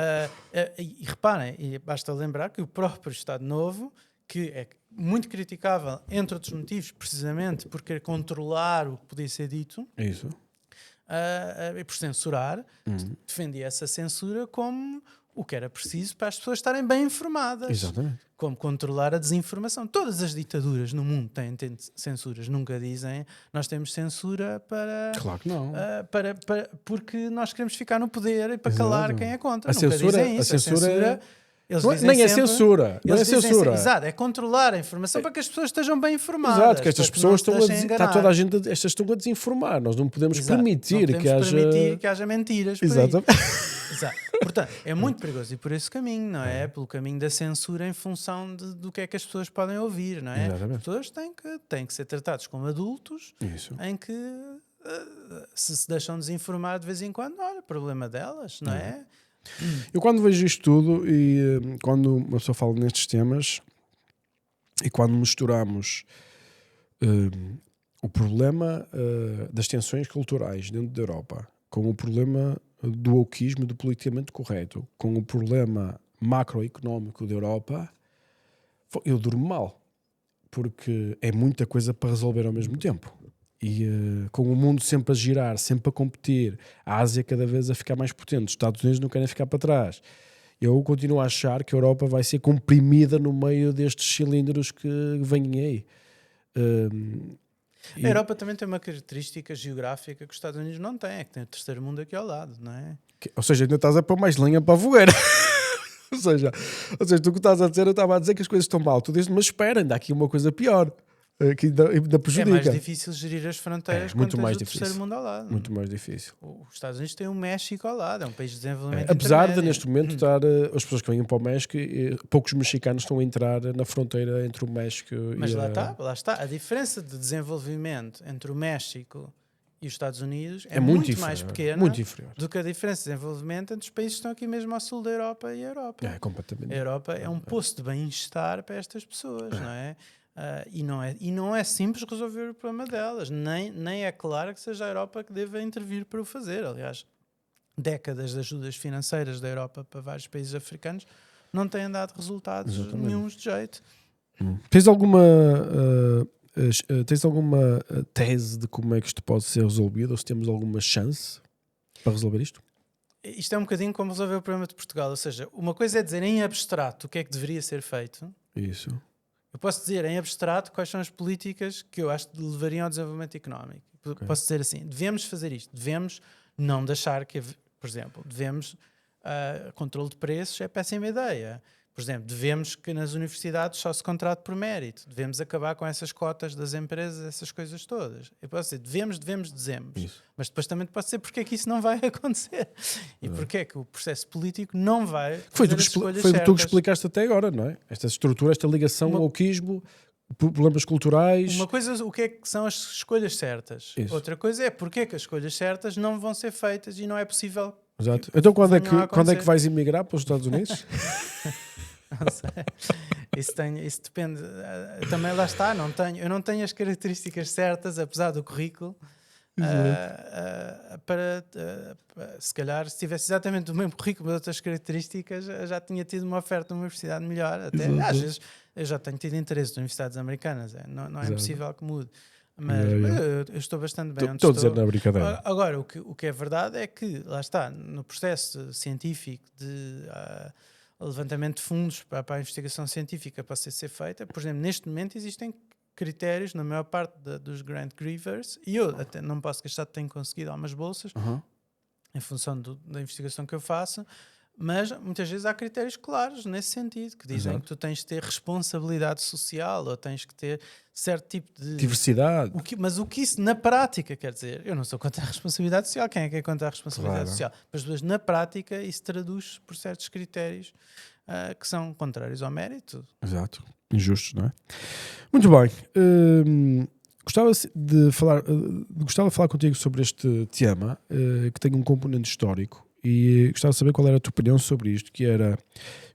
E reparem, e basta lembrar que o próprio Estado Novo, que é muito criticável, entre outros motivos, precisamente por querer controlar o que podia ser dito, Isso. e por censurar, defendia essa censura como o que era preciso para as pessoas estarem bem informadas. Exatamente. Como controlar a desinformação. Todas as ditaduras no mundo têm censuras. Nunca dizem nós temos censura para... Claro que não. porque nós queremos ficar no poder e para calar quem é contra. Nunca censura, dizem isso. a censura eles não, dizem nem é sempre, censura. Não é eles dizem censura. exato, é controlar a informação para que as pessoas estejam bem informadas. Exato, que estas pessoas estão está toda a gente, estas estão a desinformar. Nós não podemos permitir não que haja. permitir que haja mentiras. Exato. Exato. Portanto, é muito perigoso ir por esse caminho, não é? Pelo caminho da censura em função do que é que as pessoas podem ouvir, não é? Exatamente. As pessoas têm que ser tratados como adultos. Isso. Em que se deixam desinformar de vez em quando, olha, problema delas, não é? Eu quando vejo isto tudo e quando uma pessoa fala nestes temas e quando misturamos o problema das tensões culturais dentro da Europa com o problema do wokeismo e do politicamente correto, com o problema macroeconómico da Europa, eu durmo mal, porque é muita coisa para resolver ao mesmo tempo. E com o mundo sempre a girar, sempre a competir, a Ásia cada vez a ficar mais potente, os Estados Unidos não querem ficar para trás. Eu continuo a achar que a Europa vai ser comprimida no meio destes cilindros que vêm aí. A Europa também tem uma característica geográfica que os Estados Unidos não têm, é que tem o terceiro mundo aqui ao lado, não é? Ou seja, ainda estás a pôr mais lenha para a fogueira. ou seja, tu que estás a dizer, eu estava a dizer que as coisas estão mal. Tu dizes, mas espera, ainda há aqui uma coisa pior. Que ainda prejudica. É mais difícil gerir as fronteiras quando tens o terceiro mundo ao lado. Muito mais difícil. Os Estados Unidos têm o México ao lado, é um país de desenvolvimento apesar de neste momento estar as pessoas que vêm para o México, poucos mexicanos estão a entrar na fronteira entre o México Mas e lá está. A diferença de desenvolvimento entre o México e os Estados Unidos é muito mais pequena do que a diferença de desenvolvimento entre os países que estão aqui mesmo ao sul da Europa e a Europa. Completamente. A Europa é um poço de bem-estar para estas pessoas, não é? E não é simples resolver o problema delas, nem é claro que seja a Europa que deva intervir para o fazer. Aliás, décadas de ajudas financeiras da Europa para vários países africanos não têm dado resultados nenhuns de jeito. Tens alguma tese de como é que isto pode ser resolvido, ou se temos alguma chance para resolver isto? Isto é um bocadinho como resolver o problema de Portugal, ou seja, uma coisa é dizer em abstrato o que é que deveria ser feito. Isso. Eu posso dizer em abstrato quais são as políticas que eu acho que levariam ao desenvolvimento económico. Posso dizer assim, devemos fazer isto, devemos não deixar que, por exemplo, controle de preços é péssima ideia. Por exemplo, devemos que nas universidades só se contrate por mérito, devemos acabar com essas cotas das empresas, essas coisas todas. Eu posso dizer, dizemos, isso. Mas depois também posso dizer porque é que isso não vai acontecer e porque é que o processo político não vai fazer as escolhas certas. Foi tu que explicaste até agora, não é? Esta estrutura, esta ligação ao wokeismo, problemas culturais. Uma coisa, o que é que são as escolhas certas? Isso. Outra coisa é porque é que as escolhas certas não vão ser feitas e não é possível. Exato. Então quando é que vais emigrar para os Estados Unidos? Não sei. Isso depende. Também lá está, eu não tenho as características certas, apesar do currículo, para se calhar, se tivesse exatamente o mesmo currículo, mas outras características, já tinha tido uma oferta numa universidade melhor. Até, às vezes eu já tenho tido interesse nas universidades americanas, não é impossível que mude. Mas eu estou bastante bem onde estou. Estou a dizer na brincadeira. Agora, o que é verdade é que, lá está, no processo científico de levantamento de fundos para a investigação científica para ser feita, por exemplo, neste momento existem critérios na maior parte dos grant givers, e eu até não posso gastar, tenho conseguido algumas bolsas em função da investigação que eu faço, Mas muitas vezes há critérios claros nesse sentido, que dizem Exato. que tu tens de ter responsabilidade social ou tens que ter certo tipo de... Diversidade. Mas o que isso na prática quer dizer? Eu não sou contra a responsabilidade social. Quem é que é contra a responsabilidade Claro. social? Mas depois, na prática, isso traduz por certos critérios que são contrários ao mérito. Exato. Injustos, não é? Muito bem. Gostava de falar contigo sobre este tema que tem um componente histórico e gostava de saber qual era a tua opinião sobre isto, que era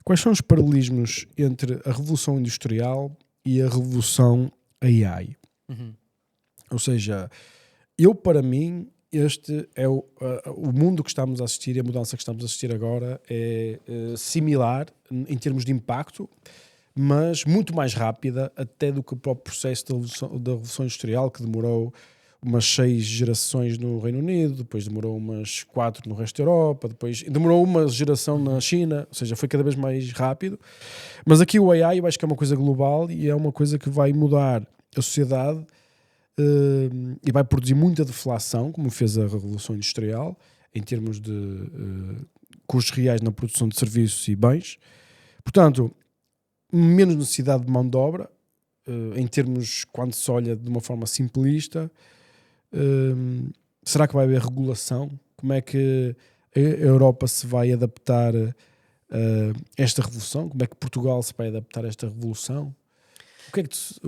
quais são os paralelismos entre a Revolução Industrial e a Revolução AI. Ou seja, para mim, este é o mundo que estamos a assistir e a mudança que estamos a assistir agora é similar em termos de impacto, mas muito mais rápida até do que o próprio processo da Revolução Industrial, que demorou umas 6 gerações no Reino Unido, depois demorou umas 4 no resto da Europa, depois demorou uma geração na China, ou seja, foi cada vez mais rápido. Mas aqui o AI eu acho que é uma coisa global e é uma coisa que vai mudar a sociedade e vai produzir muita deflação, como fez a Revolução Industrial, em termos de custos reais na produção de serviços e bens. Portanto, menos necessidade de mão de obra, em termos, quando se olha de uma forma simplista. Será que vai haver regulação? Como é que a Europa se vai adaptar a esta revolução? Como é que Portugal se vai adaptar a esta revolução? O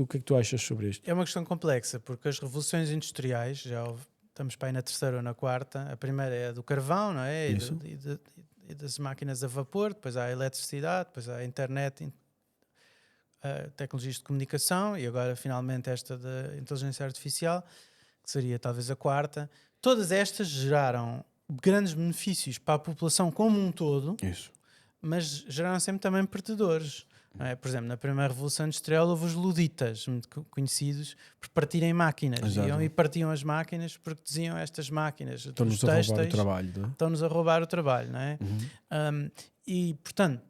que é que tu achas sobre isto? É uma questão complexa, porque as revoluções industriais, estamos para aí na terceira ou na quarta, a primeira é a do carvão, não é? E das máquinas a vapor, depois há a eletricidade, depois há a internet, tecnologias de comunicação e agora finalmente esta da inteligência artificial, que seria talvez a quarta. Todas estas geraram grandes benefícios para a população como um todo, mas geraram sempre também perdedores. Não é? Por exemplo, na primeira Revolução Industrial houve os luditas, muito conhecidos por partirem máquinas. Iam e partiam as máquinas porque diziam estas máquinas estão-nos a roubar o trabalho, não é? Estão-nos a roubar o trabalho, não é? E, portanto,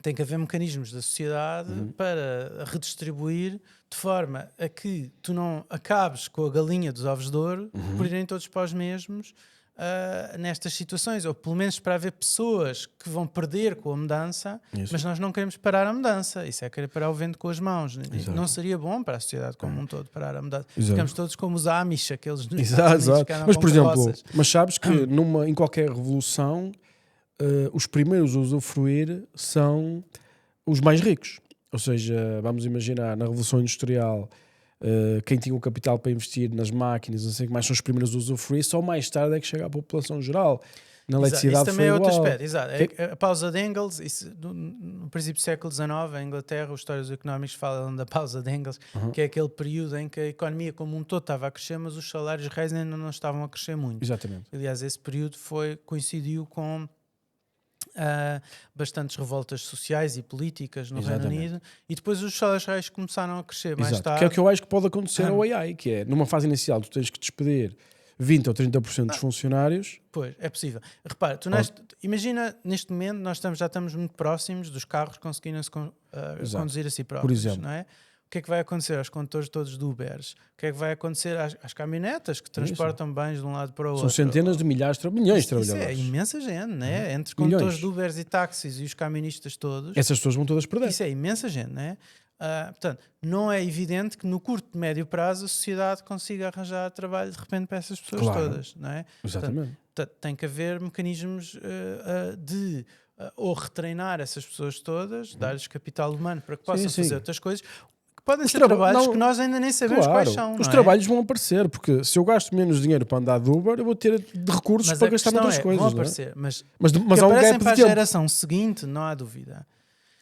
tem que haver mecanismos da sociedade para redistribuir de forma a que tu não acabes com a galinha dos ovos de ouro por irem todos para os mesmos nestas situações, ou pelo menos para haver pessoas que vão perder com a mudança, mas nós não queremos parar a mudança. Isso é querer parar o vento com as mãos. Exato. Não seria bom para a sociedade como um todo parar a mudança. Exato. Ficamos todos como os Amish, aqueles nos Exato. Estados Unidos que andam Mas, com por exemplo, carroças. mas sabes que em qualquer revolução os primeiros a usufruir são os mais ricos. Ou seja, vamos imaginar, na Revolução Industrial, quem tinha o capital para investir nas máquinas, não sei o que mais, são os primeiros a usufruir, só mais tarde é que chega à população geral. Na eletricidade isso também foi é outro igual. aspecto. Exato. A pausa de Engels, isso, no princípio do século XIX, em Inglaterra, os histórios económicos falam da pausa de Engels, que é aquele período em que a economia como um todo estava a crescer, mas os salários reais ainda não estavam a crescer muito. Exatamente. Aliás, esse período coincidiu com bastantes revoltas sociais e políticas no Reino Unido, e depois os salários reais começaram a crescer mais tarde. Que é o que eu acho que pode acontecer ao AI, que é, numa fase inicial, tu tens que despedir 20% ou 30% dos funcionários. Pois, é possível. Repara, imagina, neste momento, nós já estamos muito próximos dos carros conseguirem-se conduzir a si próprios. Por exemplo. Não é? O que é que vai acontecer aos condutores todos do Ubers? O que é que vai acontecer às caminhonetas que transportam bens de um lado para o outro? São centenas de milhares, milhões de Isso trabalhadores. é imensa gente, né? Entre condutores de Ubers e táxis e os caministas todos. Essas pessoas vão todas perder. Isso é imensa gente, né? Portanto, não é evidente que no curto e médio prazo a sociedade consiga arranjar trabalho de repente para essas pessoas todas, não é? Exatamente. Portanto, tem que haver mecanismos de ou retreinar essas pessoas todas, dar-lhes capital humano para que possam fazer outras coisas. Podem ser trabalhos que nós ainda nem sabemos quais são. Os trabalhos vão aparecer, porque se eu gasto menos dinheiro para andar de Uber, eu vou ter de recursos para gastar noutras coisas. Vão aparecer, mas há um gap para de a tempo. geração seguinte, não há dúvida.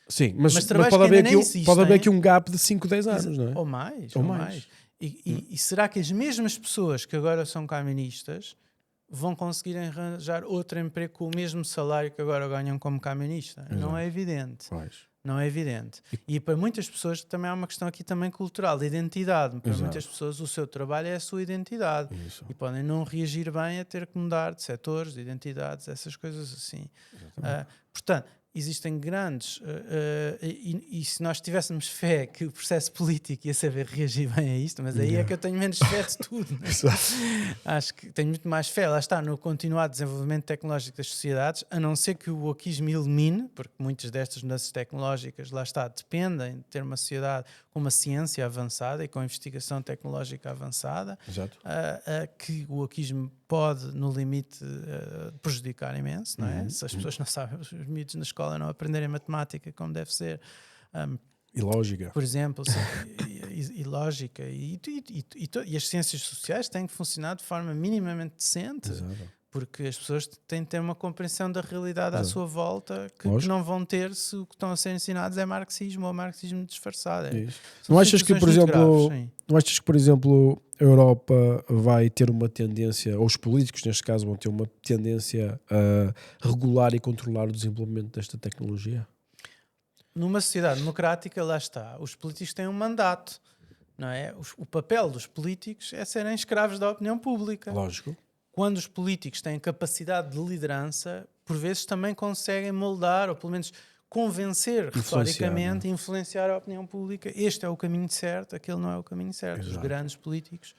Sim, mas pode haver aqui um gap de 5, 10 anos, não é? Ou mais. E será que as mesmas pessoas que agora são caministas vão conseguir arranjar outro emprego com o mesmo salário que agora ganham como caminista? Exato. Não é evidente. Não é evidente. E para muitas pessoas também há uma questão aqui também cultural, de identidade. Para muitas pessoas o seu trabalho é a sua identidade. E podem não reagir bem a ter que mudar de setores, de identidades, essas coisas assim. Portanto, existem grandes e se nós tivéssemos fé que o processo político ia saber reagir bem a isto, mas aí é que eu tenho menos fé de tudo, né? Acho que tenho muito mais fé, lá está, no continuado desenvolvimento tecnológico das sociedades, a não ser que o wokeismo elimine, porque muitas destas mudanças tecnológicas, lá está, dependem de ter uma sociedade com uma ciência avançada e com investigação tecnológica avançada. Exato. Que o wokeismo pode, no limite, prejudicar imenso, não é? Se as pessoas não sabem, os miúdos na escola não aprenderem matemática como deve ser, E lógica. por exemplo, e lógica, e as ciências sociais têm que funcionar de forma minimamente decente. Exato. Porque as pessoas têm de ter uma compreensão da realidade à Exato. sua volta que não vão ter se o que estão a ser ensinados é marxismo ou marxismo disfarçado. Não achas que, por exemplo, a Europa vai ter uma tendência, ou os políticos neste caso vão ter uma tendência a regular e controlar o desenvolvimento desta tecnologia? Numa sociedade democrática, lá está, os políticos têm um mandato, não é? O papel dos políticos é serem escravos da opinião pública. Lógico. Quando os políticos têm capacidade de liderança, por vezes também conseguem moldar, ou pelo menos convencer retoricamente, influenciar a opinião pública. Este é o caminho certo, aquele não é o caminho certo. Exato. Os grandes políticos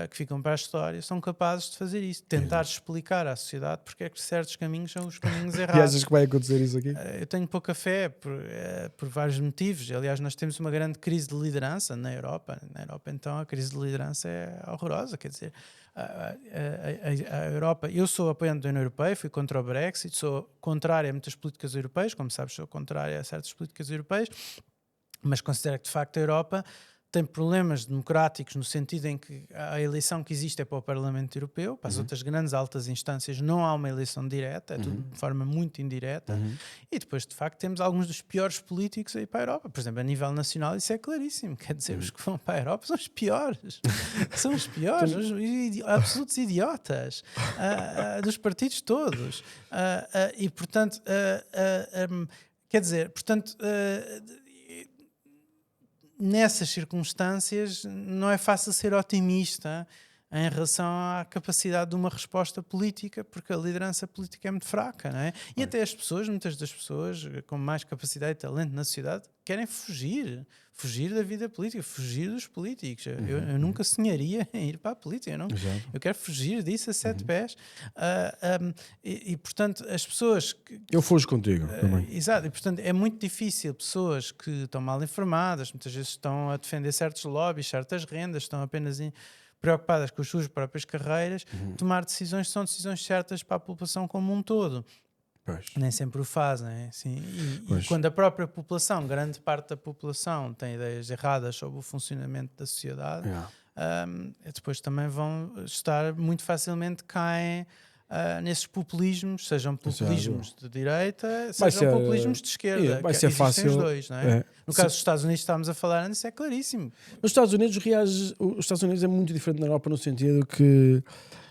que ficam para a história são capazes de fazer isso, tentar explicar à sociedade porque é que certos caminhos são os caminhos errados. E achas que vai acontecer isso aqui? Eu tenho pouca fé por vários motivos. Aliás, nós temos uma grande crise de liderança na Europa. Na Europa, então, a crise de liderança é horrorosa. Quer dizer, a Europa... Eu sou apoiante da União Europeia, fui contra o Brexit, sou contrário a muitas políticas europeias, como sabes, sou contrário a certas políticas europeias, mas considero que, de facto, a Europa tem problemas democráticos no sentido em que a eleição que existe é para o Parlamento Europeu, para as outras grandes altas instâncias não há uma eleição direta, é tudo de forma muito indireta, e depois de facto temos alguns dos piores políticos aí para a Europa, por exemplo a nível nacional isso é claríssimo, quer dizer, os que vão para a Europa são os piores, são os piores, os absolutos idiotas dos partidos todos, e portanto quer dizer, portanto nessas circunstâncias não é fácil ser otimista em relação à capacidade de uma resposta política, porque a liderança política é muito fraca, não é? E até as pessoas, muitas das pessoas com mais capacidade e talento na sociedade querem fugir da vida política, fugir dos políticos. Eu nunca sonharia em ir para a política, eu quero fugir disso a 7 pés. E portanto, as pessoas... Eu fujo contigo também. Exato, e portanto é muito difícil pessoas que estão mal informadas, muitas vezes estão a defender certos lobbies, certas rendas, estão apenas preocupadas com as suas próprias carreiras, tomar decisões que são decisões certas para a população como um todo. Pois. Nem sempre o fazem, assim. E quando a própria população, grande parte da população, tem ideias erradas sobre o funcionamento da sociedade, depois também vão estar muito facilmente caem nesses populismos, sejam populismos de direita, sejam populismos de esquerda. Vai ser fácil. Os dois, não é? No caso dos Estados Unidos, estávamos a falar antes, é claríssimo. Nos Estados Unidos, os Estados Unidos é muito diferente da Europa no sentido que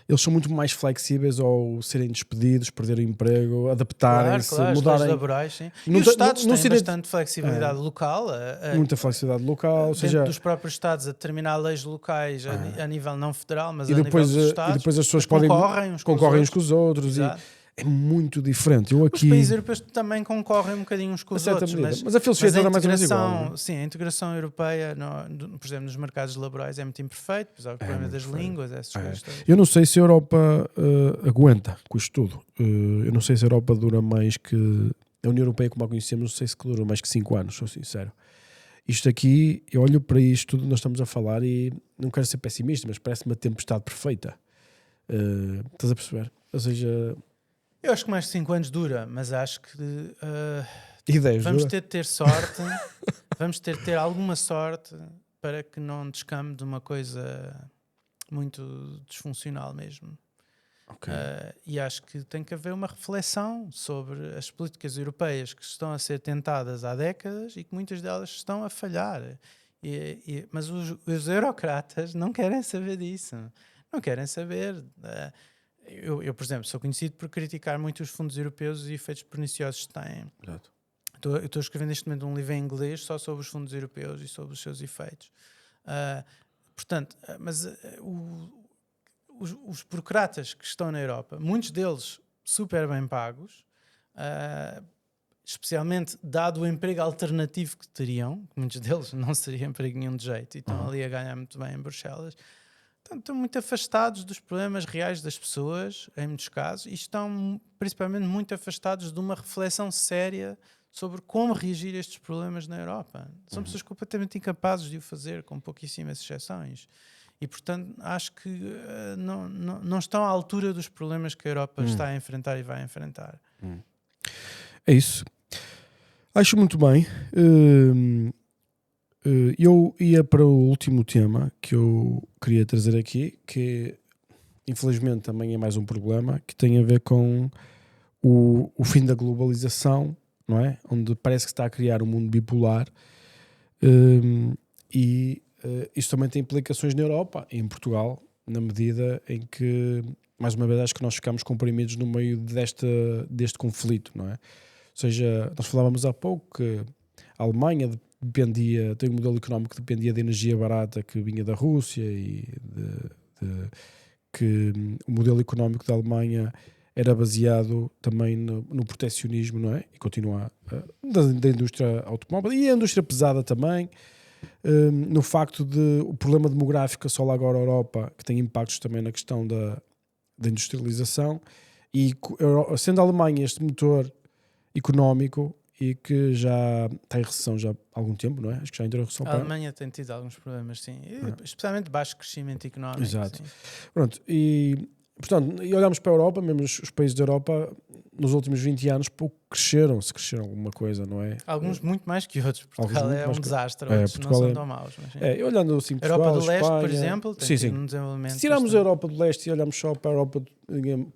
eles são muito mais flexíveis ao serem despedidos, perder o emprego, adaptarem-se, mudarem. mudarem. As leis laborais, sim. E os Estados têm bastante flexibilidade local. Muita flexibilidade local. Ou seja, dos próprios Estados a determinar leis locais a nível não federal, mas e depois, a nível dos Estados. E depois as pessoas concorrem uns com os outros. É muito diferente. Os países europeus também concorrem um bocadinho uns com os outros. Mas a filosofia toda é mais ou menos igual. Sim, a integração europeia, por exemplo, nos mercados laborais é muito imperfeito, pois há o problema das línguas, essas coisas. Eu não sei se a Europa aguenta com isto tudo. Eu não sei se a Europa dura mais que... A União Europeia, como a conhecemos, não sei se dura mais que 5 anos, sou sincero. Isto aqui, eu olho para isto tudo que nós estamos a falar e não quero ser pessimista, mas parece uma tempestade perfeita. Estás a perceber? Ou seja... Eu acho que mais de 5 anos dura, mas acho que vamos ter sorte, vamos ter alguma sorte para que não descambe de uma coisa muito disfuncional mesmo. Okay. E acho que tem que haver uma reflexão sobre as políticas europeias que estão a ser tentadas há décadas e que muitas delas estão a falhar. Mas os eurocratas não querem saber disso. Não querem saber... Eu, por exemplo, sou conhecido por criticar muito os fundos europeus e os efeitos perniciosos que têm. Exato. Eu estou escrevendo neste momento um livro em inglês só sobre os fundos europeus e sobre os seus efeitos. Portanto, mas os burocratas que estão na Europa, muitos deles super bem pagos, especialmente dado o emprego alternativo que teriam, muitos deles não seria emprego nenhum de jeito, e estão ali a ganhar muito bem em Bruxelas. Portanto, estão muito afastados dos problemas reais das pessoas, em muitos casos, e estão principalmente muito afastados de uma reflexão séria sobre como reagir a estes problemas na Europa. São pessoas completamente incapazes de o fazer, com pouquíssimas exceções. E, portanto, acho que não estão à altura dos problemas que a Europa está a enfrentar e vai enfrentar. É isso. Acho muito bem. Eu ia para o último tema que eu queria trazer aqui, que infelizmente também é mais um problema, que tem a ver com o fim da globalização, não é? Onde parece que está a criar um mundo bipolar, e isto também tem implicações na Europa e em Portugal, na medida em que, mais uma vez, acho que nós ficamos comprimidos no meio deste conflito, não é? Ou seja, nós falávamos há pouco que a Alemanha tem um modelo económico que dependia de energia barata que vinha da Rússia, e que o modelo económico da Alemanha era baseado também no proteccionismo, não é? E continua da indústria automóvel e a indústria pesada também, no facto de o problema demográfico assola agora a Europa, que tem impactos também na questão da industrialização, e sendo a Alemanha este motor económico e que já está em recessão já há algum tempo, não é? Acho que já entrou em recessão. A Alemanha tem tido alguns problemas, sim. Especialmente baixo crescimento económico. Exato. Sim. Pronto, portanto, e olhamos para a Europa, mesmo os países da Europa, nos últimos 20 anos, pouco cresceram, se cresceram alguma coisa, não é? Alguns muito mais que outros. Portugal é um desastre, É, outros Portugal não são tão maus. Mas, sim. Olhando assim, A Europa Portugal, do Leste, Espanha, por exemplo, tem tido um desenvolvimento. Se tirarmos a bastante. Europa do Leste e olhamos só para a Europa,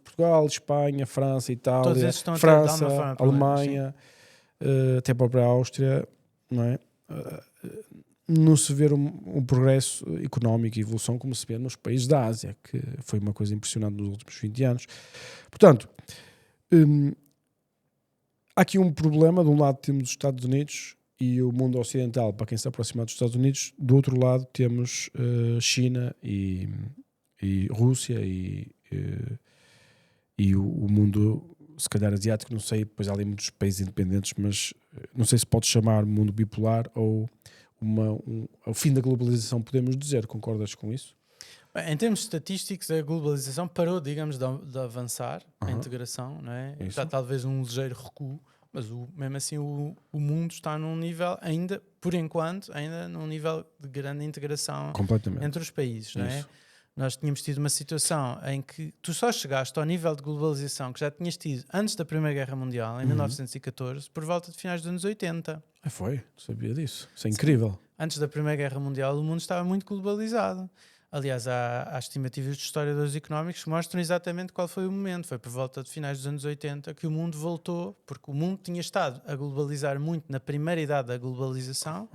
Portugal, Espanha, França, Itália, Todos esses estão a ter, França, de alguma forma, problemas, Alemanha, até a própria Áustria, não é? Não se vê um progresso económico e evolução como se vê nos países da Ásia, que foi uma coisa impressionante nos últimos 20 anos. Portanto, há aqui um problema. De um lado temos os Estados Unidos e o mundo ocidental, para quem se aproxima dos Estados Unidos. Do outro lado temos China e Rússia e o mundo, se calhar, asiático. Não sei, depois há ali muitos países independentes, mas não sei se pode chamar mundo bipolar ou o fim da globalização, podemos dizer. Concordas com isso? Bem, em termos estatísticos, a globalização parou, digamos, de avançar, a integração, não é? Está talvez um ligeiro recuo, mas mesmo assim o mundo está num nível, ainda, por enquanto, num nível de grande integração entre os países, não é? Nós tínhamos tido uma situação em que tu só chegaste ao nível de globalização que já tinhas tido antes da Primeira Guerra Mundial, em 1914, por volta de finais dos anos 80. Foi? Sabia disso. Isso é incrível. Antes da Primeira Guerra Mundial, o mundo estava muito globalizado. Aliás, há estimativas de historiadores económicos que mostram exatamente qual foi o momento. Foi por volta de finais dos anos 80 que o mundo voltou, porque o mundo tinha estado a globalizar muito na primeira idade da globalização,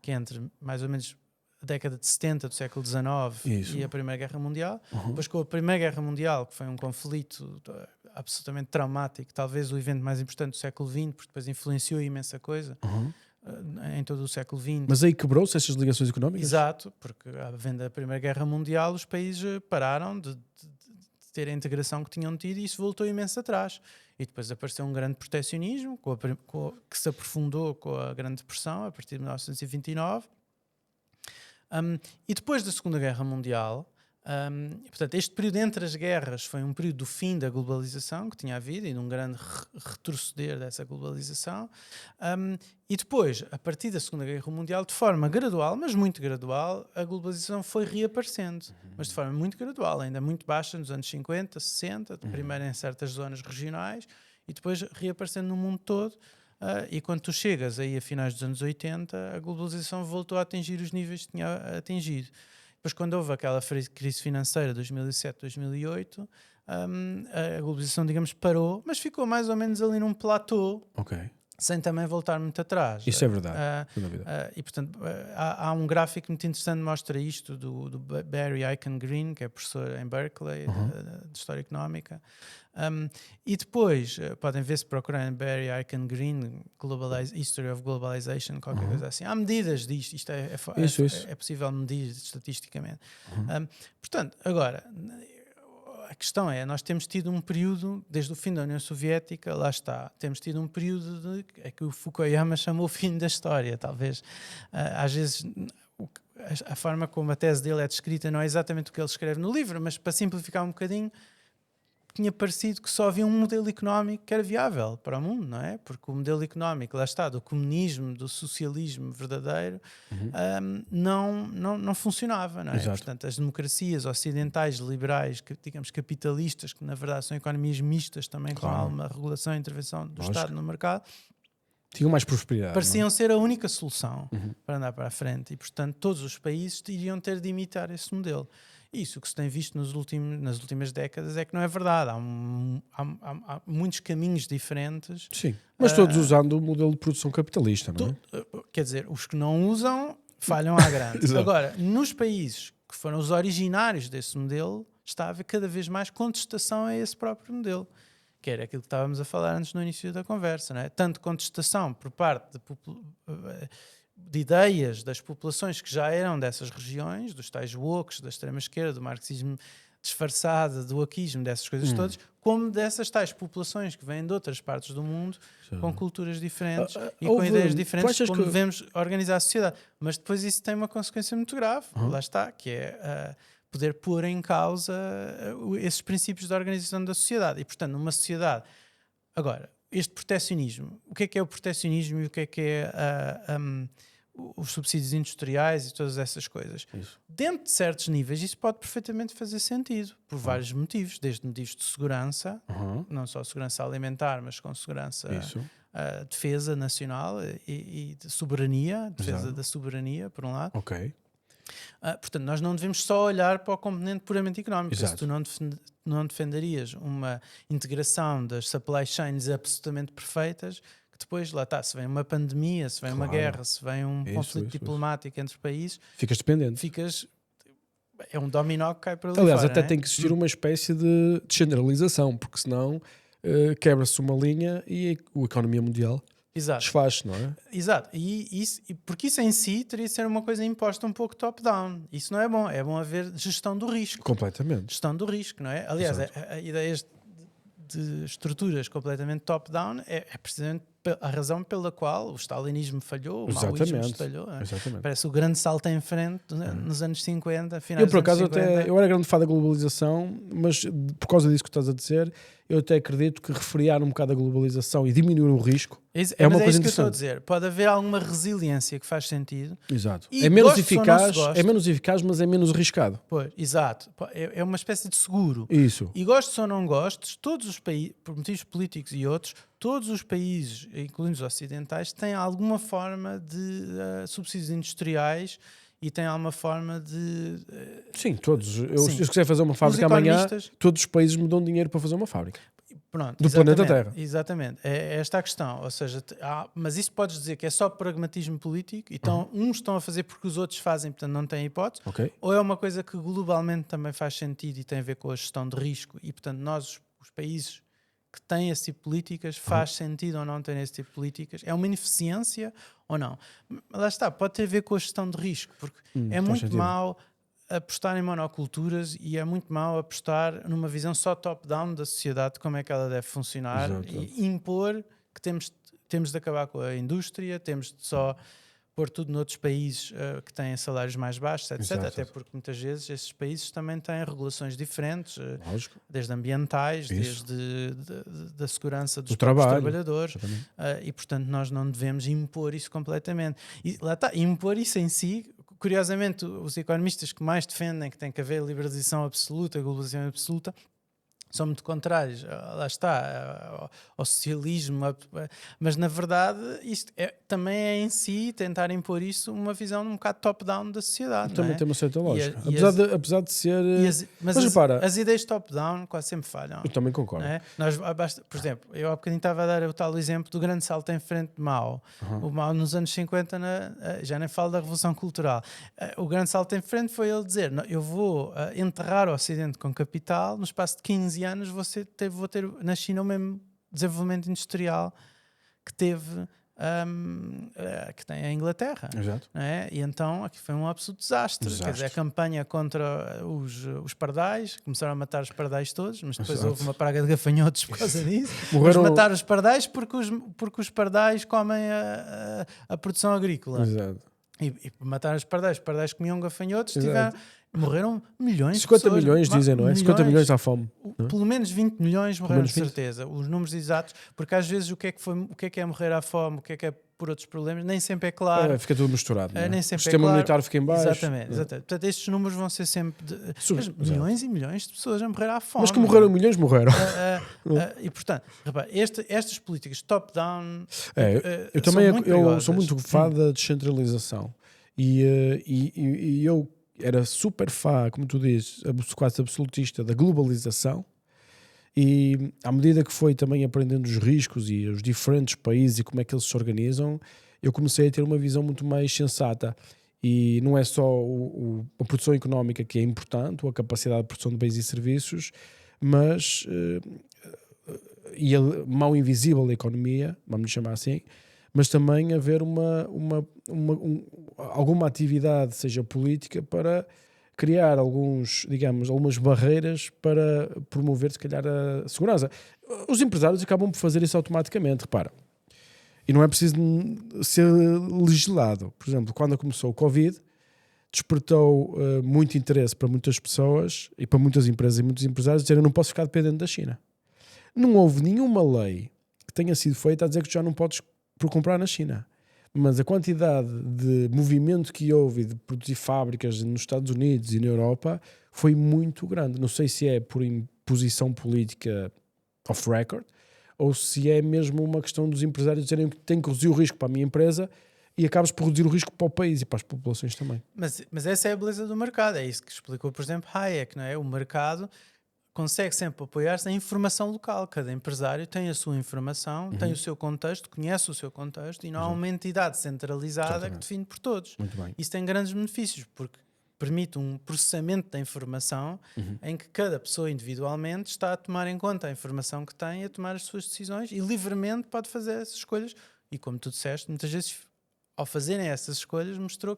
que é entre mais ou menos a década de 70 do século XIX e a Primeira Guerra Mundial. Depois, com a Primeira Guerra Mundial, que foi um conflito absolutamente traumático, talvez o evento mais importante do século XX, porque depois influenciou imensa coisa em todo o século XX. Mas aí quebrou-se essas ligações económicas? Exato, porque à venda da Primeira Guerra Mundial os países pararam de ter a integração que tinham tido, e isso voltou imenso atrás. E depois apareceu um grande proteccionismo que se aprofundou com a Grande Depressão a partir de 1929. E depois da Segunda Guerra Mundial, portanto, este período entre as guerras foi um período do fim da globalização que tinha havido e de um grande retroceder dessa globalização. E depois, a partir da Segunda Guerra Mundial, de forma gradual, mas muito gradual, a globalização foi reaparecendo, mas de forma muito gradual, ainda muito baixa nos anos 50, 60, primeiro em certas zonas regionais e depois reaparecendo no mundo todo. E quando tu chegas aí a finais dos anos 80, a globalização voltou a atingir os níveis que tinha atingido. Depois, quando houve aquela crise financeira de 2007, 2008, a globalização, digamos, parou, mas ficou mais ou menos ali num platô, sem também voltar muito atrás. Isso é verdade. E, portanto, há um gráfico muito interessante que mostra isto do Barry Eichengreen, que é professor em Berkeley, de História Económica. E depois, podem ver se procurarem Barry Eichengreen, History of Globalization, qualquer coisa assim. Há medidas disto, isto é possível medir estatisticamente. Portanto, agora, questão é, nós temos tido um período, desde o fim da União Soviética, lá está, temos tido um período que o Fukuyama chamou o fim da história, talvez. Às vezes a forma como a tese dele é descrita não é exatamente o que ele escreve no livro, mas para simplificar um bocadinho, tinha parecido que só havia um modelo económico que era viável para o mundo, não é? Porque o modelo económico, lá está, do comunismo, do socialismo verdadeiro, não funcionava, não é? Exato. Portanto, as democracias ocidentais, liberais, digamos capitalistas, que na verdade são economias mistas também, Claro. com alguma regulação e intervenção do Lógico. Estado no mercado, Tinham mais prosperidade. pareciam ser a única solução para andar para a frente e, portanto, todos os países iriam ter de imitar esse modelo. Isso que se tem visto nas últimas décadas é que não é verdade. Há muitos caminhos diferentes. Sim, mas todos usando o modelo de produção capitalista, não é? Quer dizer, os que não usam falham à grande. Exato. Agora, nos países que foram os originários desse modelo, está a haver cada vez mais contestação a esse próprio modelo. Que era aquilo que estávamos a falar antes no início da conversa, não é? Tanto contestação por parte de ideias das populações que já eram dessas regiões, dos tais wokes, da extrema-esquerda, do marxismo disfarçado, do wokeismo, dessas coisas todas, como dessas tais populações que vêm de outras partes do mundo, com culturas diferentes e com ideias diferentes, como devemos organizar a sociedade. Mas depois isso tem uma consequência muito grave, lá está, que é poder pôr em causa esses princípios da organização da sociedade. E, portanto, numa sociedade... Agora, este protecionismo, o que é o protecionismo e o que é os subsídios industriais e todas essas coisas? Isso. Dentro de certos níveis, isso pode perfeitamente fazer sentido, por vários motivos, desde motivos de segurança, não só segurança alimentar, mas com segurança, defesa nacional e de soberania, defesa da soberania, por um lado. Ok. Portanto, nós não devemos só olhar para o componente puramente económico. Exato. Se tu não defenderias uma integração das supply chains absolutamente perfeitas, que depois, lá está, se vem uma pandemia, se vem uma guerra, se vem um conflito diplomático entre países, ficas dependente. É um dominó que cai para ali Aliás, fora, até né? tem que existir uma espécie de generalização, porque senão quebra-se uma linha e a economia mundial desfaz, não é? Exato, porque isso em si teria de ser uma coisa imposta um pouco top-down. Isso não é bom, é bom haver gestão do risco. Completamente. Gestão do risco, não é? Aliás, a ideias de estruturas completamente top-down é precisamente a razão pela qual o stalinismo falhou, o maoísmo falhou. Parece o grande salto em frente nos anos 50, finais eu, por acaso, dos anos 50. eu era grande fã da globalização, mas por causa disso que estás a dizer, eu até acredito que refriar um bocado a globalização e diminuir o risco é uma coisa isso que eu estou a interessante. dizer. Pode haver alguma resiliência que faz sentido. Exato. E É menos gosto ou não se gosta. é menos eficaz, mas é menos arriscado. Pois, exato. É uma espécie de seguro. Isso. E gostes ou não gostes, todos os países, por motivos políticos e outros, todos os países, incluindo os ocidentais, têm alguma forma de subsídios industriais e têm alguma forma de... Sim, todos. Sim. Se eu quiser fazer uma fábrica amanhã, todos os países me dão dinheiro para fazer uma fábrica. Pronto, do planeta Terra. Exatamente. É esta a questão. Ou seja, mas isso podes dizer que é só pragmatismo político, então uns estão a fazer porque os outros fazem, portanto não têm hipótese, ou é uma coisa que globalmente também faz sentido e tem a ver com a gestão de risco e, portanto, nós, os países que têm esse tipo de políticas, faz sentido ou não terem esse tipo de políticas? É uma ineficiência ou não? Lá está, pode ter a ver com a gestão de risco, porque é muito mau apostar em monoculturas e é muito mau apostar numa visão só top-down da sociedade, de como é que ela deve funcionar. Exato. E impor que temos de acabar com a indústria, temos de só pôr tudo noutros países que têm salários mais baixos, etc. Exato. Até porque muitas vezes esses países também têm regulações diferentes, desde ambientais, Isso. desde da segurança dos trabalhadores. E portanto nós não devemos impor isso completamente. E lá está, impor isso em si. Curiosamente, os economistas que mais defendem que tem que haver liberalização absoluta, globalização absoluta, são muito contrários, lá está, ao socialismo, mas na verdade isto também é em si tentar impor isso uma visão um bocado top-down da sociedade. Também tem uma certa lógica, apesar de ser... Mas as ideias top-down quase sempre falham. Eu também concordo. Não é? Por exemplo, eu há bocadinho estava a dar o tal exemplo do grande salto em frente de Mao. O Mao nos anos 50, já nem falo da Revolução Cultural, o grande salto em frente foi ele dizer, eu vou enterrar o Ocidente com capital, no espaço de 15 anos vou ter na China o mesmo desenvolvimento industrial que teve que tem a Inglaterra. Exato. Não é? E então aqui foi um absoluto desastre. Quer dizer, a campanha contra os pardais, começaram a matar os pardais todos, mas depois houve uma praga de gafanhotos por causa disso. Morreram... Mas mataram os pardais porque os pardais comem a produção agrícola. Exato. E mataram os pardais comiam gafanhotos, morreram milhões de 50 pessoas. milhões, dizem, não é? 50 milhões à fome. Pelo menos 20 milhões morreram, de 20. certeza. Os números exatos, porque às vezes o que é morrer à fome, o que é por outros problemas, nem sempre é claro. Fica tudo misturado. Não é? Nem sempre o sistema claro. militar fica em baixo. Exatamente. Portanto, estes números vão ser sempre mas milhões e milhões de pessoas a morrer à fome. Mas que morreram milhões, morreram. E portanto, repara, estas políticas top-down eu também eu sou muito fã da descentralização. E eu era super fã, como tu dizes, quase absolutista da globalização, e à medida que foi também aprendendo os riscos e os diferentes países e como é que eles se organizam, eu comecei a ter uma visão muito mais sensata. E não é só a produção económica que é importante, ou a capacidade de produção de bens e serviços, mas e a mão invisível da economia, vamos chamar assim, mas também haver alguma atividade, seja política, para criar algumas barreiras para promover, se calhar, a segurança. Os empresários acabam por fazer isso automaticamente, repara. E não é preciso ser legislado. Por exemplo, quando começou o Covid, despertou muito interesse para muitas pessoas e para muitas empresas e muitos empresários dizerem: eu não posso ficar dependente da China. Não houve nenhuma lei que tenha sido feita a dizer que já não podes por comprar na China, mas a quantidade de movimento que houve de produzir fábricas nos Estados Unidos e na Europa foi muito grande. Não sei se é por imposição política off record ou se é mesmo uma questão dos empresários dizerem que têm que reduzir o risco para a minha empresa e acabas por reduzir o risco para o país e para as populações também. Mas essa é a beleza do mercado, é isso que explicou, por exemplo, Hayek, não é? O mercado consegue sempre apoiar-se na informação local. Cada empresário tem a sua informação, tem o seu contexto, conhece o seu contexto e não há uma entidade centralizada que define por todos. Muito bem. Isso tem grandes benefícios, porque permite um processamento da informação em que cada pessoa individualmente está a tomar em conta a informação que tem e a tomar as suas decisões e livremente pode fazer essas escolhas. E como tu disseste, muitas vezes ao fazerem essas escolhas mostrou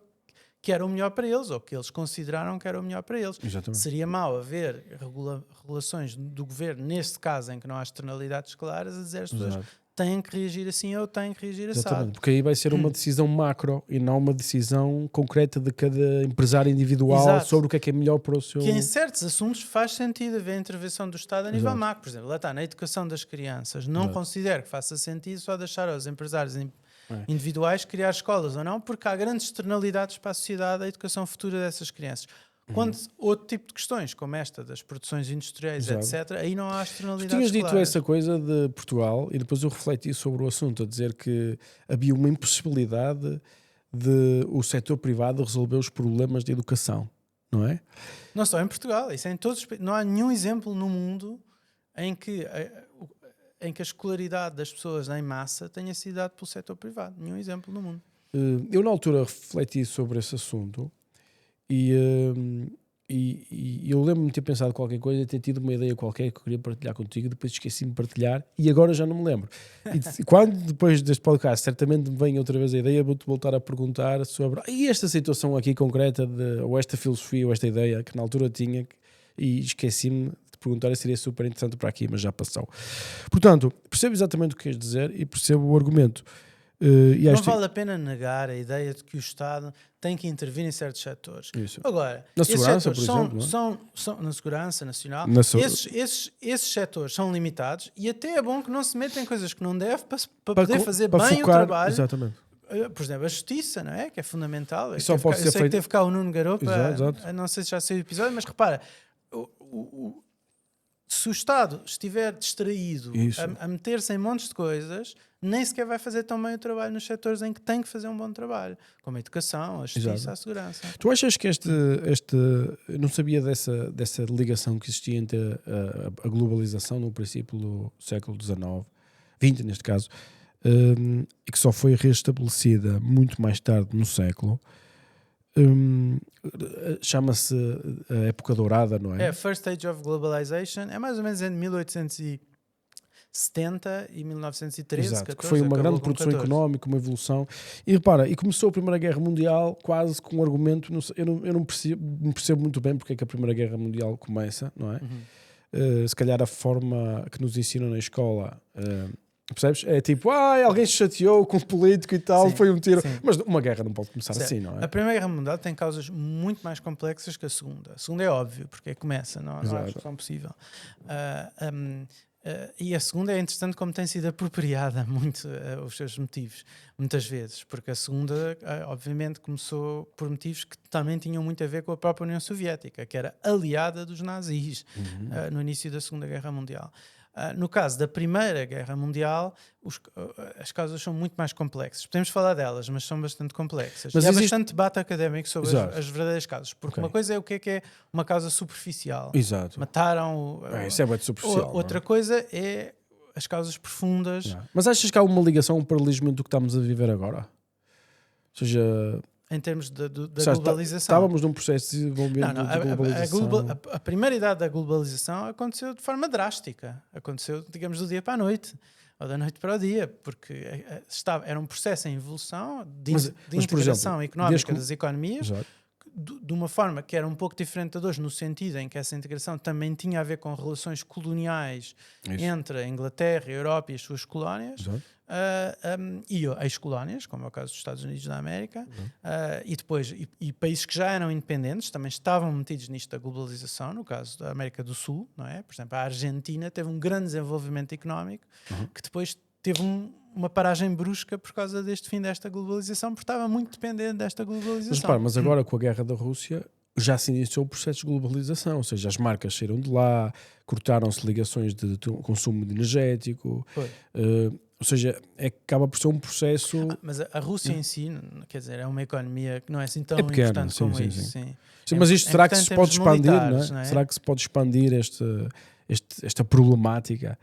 que era o melhor para eles, ou que eles consideraram que era o melhor para eles. Exatamente. Seria mau haver regulações do governo, neste caso em que não há externalidades claras, a dizer as pessoas têm que reagir assim ou têm que reagir assim. Porque aí vai ser uma decisão macro e não uma decisão concreta de cada empresário individual sobre o que é melhor para o seu... Que em certos assuntos faz sentido haver intervenção do Estado a nível macro. Por exemplo, lá está, na educação das crianças. Não considero que faça sentido só deixar aos empresários individuais criar escolas ou não, porque há grandes externalidades para a sociedade, a educação futura dessas crianças. Quando outro tipo de questões, como esta das produções industriais, etc., aí não há externalidades. Tu tinhas dito claras. essa coisa de Portugal e depois eu refleti sobre o assunto, a dizer que havia uma impossibilidade de o setor privado resolver os problemas de educação, não é? Não só em Portugal, isso é em todos, não há nenhum exemplo no mundo em que a escolaridade das pessoas em massa tenha sido dada pelo setor privado. Nenhum exemplo no mundo. Eu na altura refleti sobre esse assunto e eu lembro-me de ter pensado qualquer coisa, ter tido uma ideia qualquer que eu queria partilhar contigo, depois esqueci-me de partilhar e agora já não me lembro. E quando depois deste podcast certamente me vem outra vez a ideia, vou-te voltar a perguntar sobre esta situação aqui concreta, ou esta filosofia, ou esta ideia que na altura tinha e esqueci-me perguntar, seria super interessante para aqui, mas já passou. Portanto, percebo exatamente o que queres dizer e percebo o argumento. Não vale a pena negar a ideia de que o Estado tem que intervir em certos setores. Isso. Agora, na segurança, setores por exemplo, são na segurança nacional, esses setores são limitados e até é bom que não se metam em coisas que não deve para poder fazer bem focar, o trabalho. Exatamente. Por exemplo, a justiça, não é? Que é fundamental. Eu sei que teve cá o Nuno Garopa, exato. Não sei se já saiu o episódio, mas repara, se o Estado estiver distraído a meter-se em montes de coisas, nem sequer vai fazer tão bem o trabalho nos setores em que tem que fazer um bom trabalho, como a educação, a justiça, a segurança. Tu achas que eu não sabia dessa ligação que existia entre a globalização no princípio do século XIX, XX neste caso, e que só foi reestabelecida muito mais tarde no século, chama-se a época dourada, não é? É, First Stage of Globalization, é mais ou menos entre 1870 70 e 1913, Exato, 14, que foi uma acabou grande com produção 14. económica, uma evolução. E repara, e começou a Primeira Guerra Mundial quase com um argumento, eu não percebo muito bem porque é que a Primeira Guerra Mundial começa, não é? Se calhar a forma que nos ensinam na escola, percebes? É tipo, alguém se chateou com um político e tal, Sim, foi um tiro. sim. Mas uma guerra não pode começar Certo. assim, não é? A Primeira Guerra Mundial tem causas muito mais complexas que a Segunda. A Segunda é óbvio, porque é que começa, não há Exato. discussão possível. E a Segunda é interessante como tem sido apropriada muito os seus motivos, muitas vezes, porque a Segunda, obviamente, começou por motivos que também tinham muito a ver com a própria União Soviética, que era aliada dos nazis no início da Segunda Guerra Mundial. No caso da Primeira Guerra Mundial, as causas são muito mais complexas. Podemos falar delas, mas são bastante complexas. Mas e há existe... bastante debate académico sobre Exato. as verdadeiras causas. Porque Ok. uma coisa é o que é uma causa superficial. Exato. Mataram... Isso é muito superficial. Outra coisa é as causas profundas. Não é? Mas achas que há uma ligação, um paralelismo do que estamos a viver agora? Ou seja... Em termos da Seja, globalização. Estávamos num processo de desenvolvimento Não, de globalização. a primeira idade da globalização aconteceu de forma drástica. Aconteceu, digamos, do dia para a noite. Ou da noite para o dia. Porque era um processo em evolução de por integração exemplo, económica das economias. Exato. De uma forma que era um pouco diferente de hoje, no sentido em que essa integração também tinha a ver com relações coloniais entre a Inglaterra, a Europa e as suas colónias. Exato. E ex-colónias, como é o caso dos Estados Unidos da América, e depois e países que já eram independentes também estavam metidos nisto da globalização, no caso da América do Sul, não é? Por exemplo, a Argentina teve um grande desenvolvimento económico que depois teve uma paragem brusca por causa deste fim desta globalização, porque estava muito dependente desta globalização. Mas, repara, mas agora com a guerra da Rússia já se iniciou o processo de globalização, ou seja, as marcas saíram de lá, cortaram-se ligações de consumo energético, ou seja, acaba por ser um processo... Mas a Rússia em si, quer dizer, é uma economia que não é assim tão pequena, importante como isso. Sim. Sim, mas isto será que se pode expandir, militares, não é? não é? Será que se pode expandir esta problemática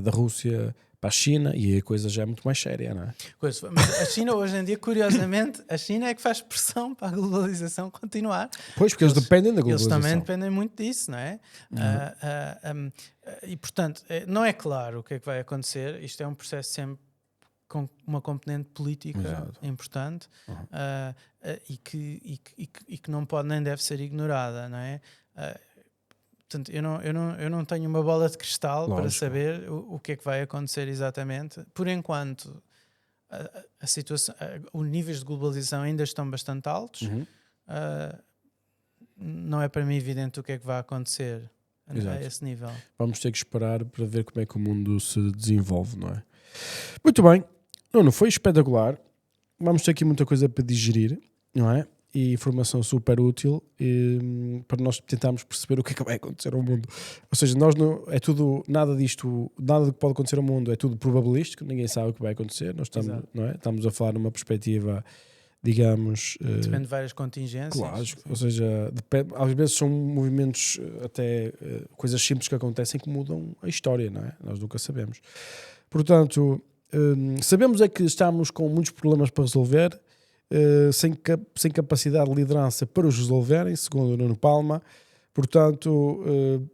da Rússia para a China? E aí a coisa já é muito mais séria, não é? Mas a China hoje em dia, curiosamente, a China é que faz pressão para a globalização continuar. Pois, porque eles dependem da Eles globalização. também dependem muito disso, não é? E portanto, não é claro o que é que vai acontecer. Isto é um processo sempre com uma componente política importante e que não pode nem deve ser ignorada, não é? Portanto, eu não tenho uma bola de cristal para saber o que é que vai acontecer exatamente. Por enquanto, a situação, os níveis de globalização ainda estão bastante altos. Não é para mim evidente o que é que vai acontecer a esse nível. Vamos ter que esperar para ver como é que o mundo se desenvolve, não é? Muito bem. Não foi espetacular. Vamos ter aqui muita coisa para digerir, não é? E informação super útil para nós tentarmos perceber o que é que vai acontecer ao mundo. Ou seja, nós não, é tudo, nada disto, nada do que pode acontecer ao mundo é tudo probabilístico, ninguém sabe o que vai acontecer. Nós estamos, não é? Estamos a falar numa perspectiva, digamos... Depende de várias contingências. Claro, ou seja, depende, às vezes são movimentos, até coisas simples que acontecem que mudam a história, não é? Nós nunca sabemos. Portanto, sabemos é que estamos com muitos problemas para resolver, sem capacidade de liderança para os resolverem, segundo o Nuno Palma. Portanto,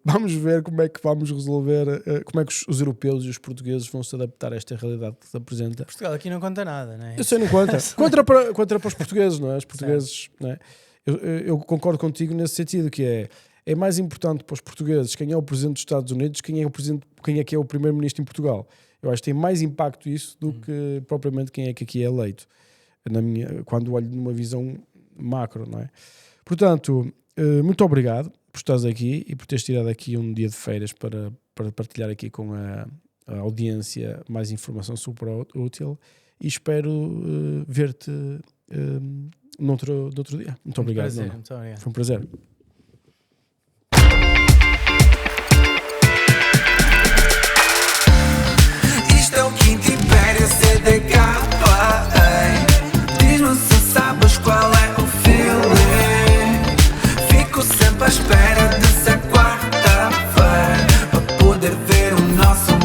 vamos ver como é que vamos resolver, como é que os europeus e os portugueses vão se adaptar a esta realidade que se apresenta. Portugal aqui não conta nada, não é? Eu sei, não conta. Contra para os portugueses, não é? Os portugueses, não é? Eu concordo contigo nesse sentido, que é mais importante para os portugueses quem é o presidente dos Estados Unidos, quem é que é o primeiro-ministro em Portugal. Eu acho que tem mais impacto isso do que propriamente quem é que aqui é eleito. Quando olho numa visão macro, não é? Portanto, muito obrigado por estares aqui e por teres tirado aqui um dia de férias para partilhar aqui com a audiência mais informação super útil e espero ver-te noutro dia. Muito obrigado. Prazer, muito obrigado. Foi um prazer. Isto é o Quinto Império CDK. Diz-me se sabes qual é o feeling. Fico sempre à espera de ser quarta-feira para poder ver o nosso